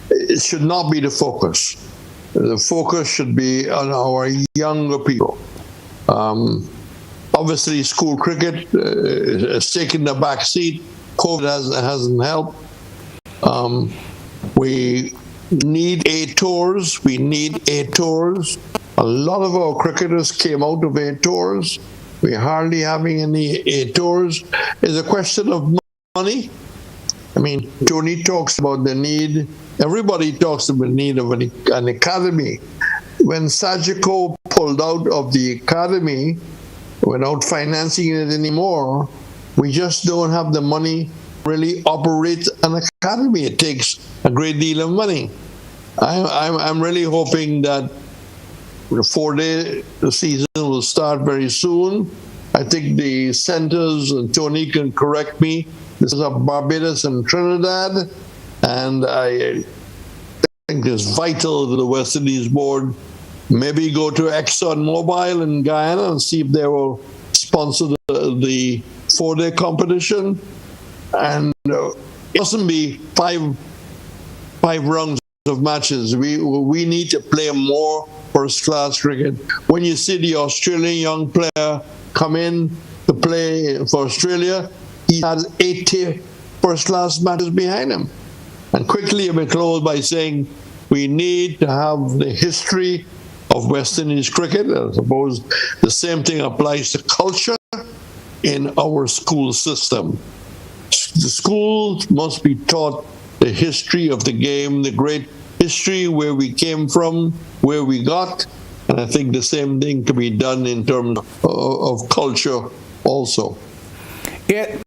it should not be the focus. The focus should be on our younger people. Obviously, school cricket has taken the back seat. COVID hasn't helped. We need A tours. We need A tours. A lot of our cricketers came out of A tours. We're hardly having any A tours. It's a question of money. I mean, Tony talks about the need. Everybody talks about the need of an academy. When Sajiko pulled out of the academy without financing it anymore, we just don't have the money to really operate an academy. It takes a great deal of money. I'm really hoping that the 4-day season will start very soon. I think the centers, and Tony can correct me, this is Barbados and Trinidad, and I think it's vital that the West Indies board maybe go to ExxonMobil in Guyana and see if they will sponsor the 4-day competition. And it mustn't be five rounds of matches. We need to play more first-class cricket. When you see the Australian young player come in to play for Australia, he has 80 first-class matches behind him. And quickly, I will close by saying we need to have the history of West Indies cricket. I suppose the same thing applies to culture in our school system. The schools must be taught the history of the game, the great history, where we came from, where we got, and I think the same thing can be done in terms of culture also. Yeah,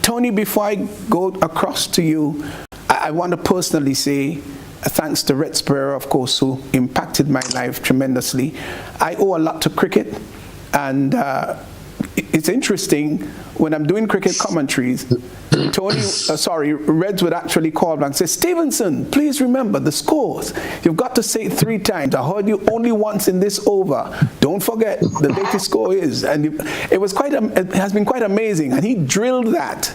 Tony, before I go across to you, I want to personally say thanks to Red Pereira, of course, who impacted my life tremendously. I owe a lot to cricket, and it's interesting when I'm doing cricket commentaries, Reds would actually call and say, Stephenson, please remember the scores. You've got to say it 3 times. I heard you only once in this over. Don't forget the latest score is. And it has been quite amazing. And he drilled that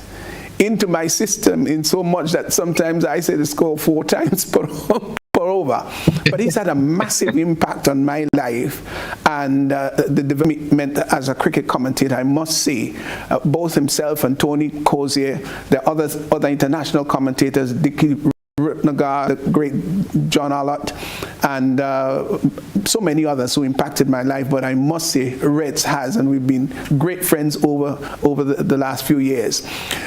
into my system in so much that sometimes I say the score 4 times per over. But he's had a massive impact on my life and the development as a cricket commentator, I must say. Both himself and Tony Cozier, the other international commentators, Dickie Rutnagar, the great John Allott, and so so many others who impacted my life, but I must say Reds has, and we've been great friends over the last few years.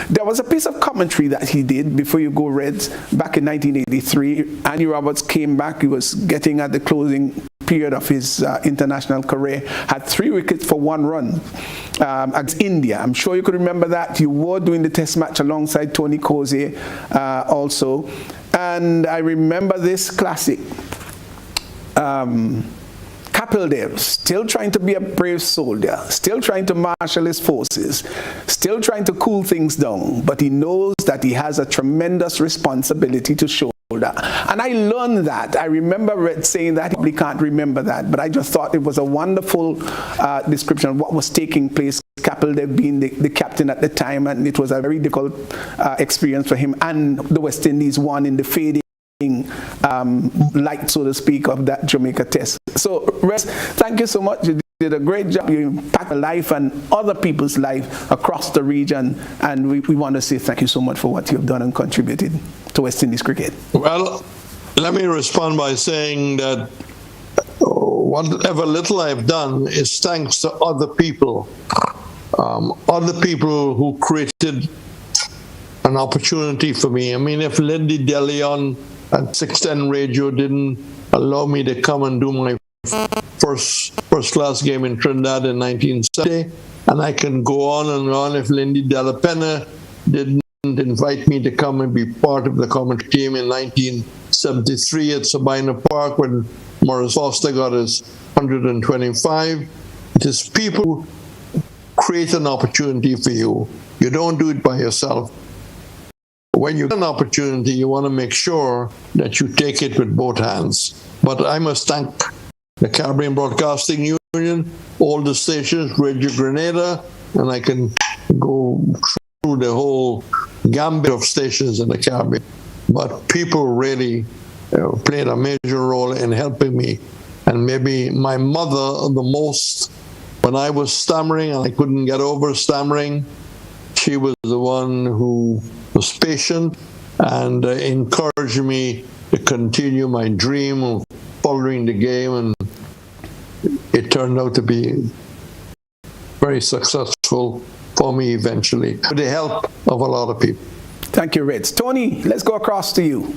There was a piece of commentary that he did before you go Reds back in 1983. Andy Roberts came back. He was getting at the closing period of his international career, had 3 wickets for 1 run against India. I'm sure you could remember that. You were doing the test match alongside Tony Cozier also. And I remember this classic. Kapil Dev, still trying to be a brave soldier, still trying to marshal his forces, still trying to cool things down, but he knows that he has a tremendous responsibility to shoulder. And I learned that. I remember Red saying that. He can't remember that, but I just thought it was a wonderful description of what was taking place. Kapil Dev being the captain at the time, and it was a very difficult experience for him, and the West Indies won in the fading light, so to speak, of that Jamaica test. So, Reds, thank you so much. You did a great job. You impacted life and other people's life across the region, and we want to say thank you so much for what you've done and contributed to West Indies cricket. Well, let me respond by saying that whatever little I've done is thanks to other people who created an opportunity for me. I mean, if Lindy DeLeon at 610 Radio didn't allow me to come and do my first class game in Trinidad in 1970, and I can go on and on. If Lindy Della Penna didn't invite me to come and be part of the commentary team in 1973 at Sabina Park when Maurice Foster got his 125, it is people who create an opportunity for you. You don't do it by yourself. When you get an opportunity, you want to make sure that you take it with both hands. But I must thank the Caribbean Broadcasting Union, all the stations, Radio Grenada, and I can go through the whole gambit of stations in the Caribbean. But people really played a major role in helping me. And maybe my mother the most. When I was stammering and I couldn't get over stammering, she was the one who was patient and encouraged me to continue my dream of following the game, and it turned out to be very successful for me eventually, with the help of a lot of people. Thank you, Reds. Tony, let's go across to you.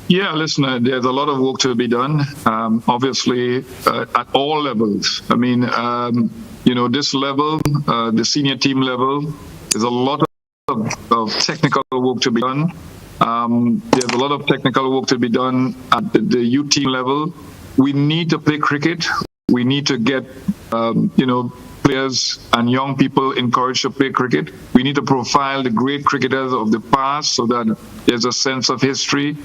Yeah, listen, there's a lot of work to be done, obviously, at all levels. I mean, this level, the senior team level, there's a lot of technical work to be done. There's a lot of technical work to be done at the youth team level. We need to play cricket. We need to get, players and young people encouraged to play cricket. We need to profile the great cricketers of the past so that there's a sense of history.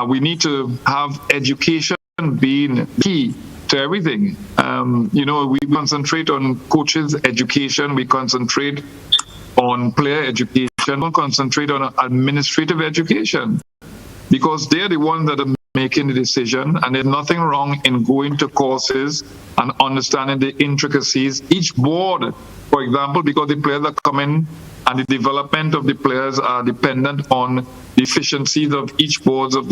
We need to have education being key to everything. We concentrate on coaches' education. We concentrate on player education. We don't concentrate on administrative education because they're the ones that are making the decision, and there's nothing wrong in going to courses and understanding the intricacies. Each board, for example, because the players are coming and the development of the players are dependent on the efficiencies of each board of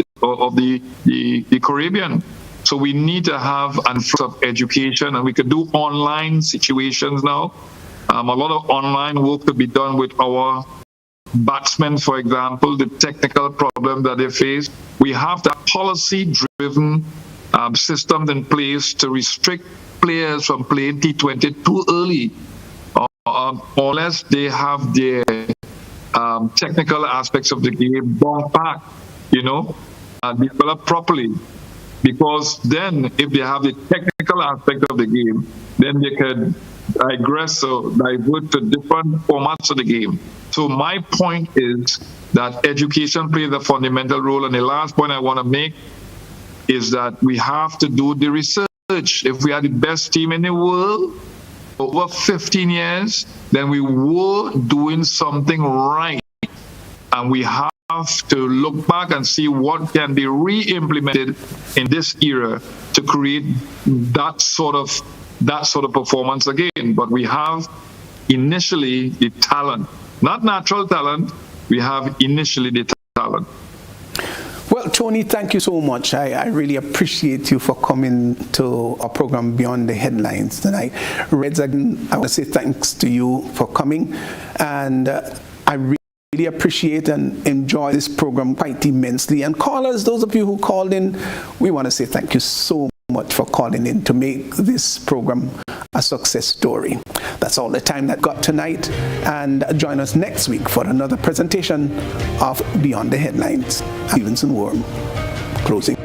the Caribbean. So we need to have an of education, and we could do online situations now. A lot of online work to be done with our batsmen, for example, the technical problem that they face. We have the policy-driven systems in place to restrict players from playing T20 too early, unless they have their technical aspects of the game down pat, developed properly. Because then, if they have the technical aspect of the game, then they can digress or divert to different formats of the game. So my point is that education plays a fundamental role. And the last point I want to make is that we have to do the research. If we are the best team in the world over 15 years, then we were doing something right. And we have to look back and see what can be re-implemented in this era to create that sort of performance again. But we have initially the talent, not natural talent. We have initially the talent. Well, Well, Tony, thank you so much. I really appreciate you for coming to our program Beyond the Headlines tonight. Reds, I want to say thanks to you for coming, and I really appreciate and enjoy this program quite immensely. And callers, those of you who called in, we want to say thank you so much for calling in to make this program a success story. That's all the time that got tonight, and join us next week for another presentation of Beyond the Headlines. Stephenson, Worme, closing.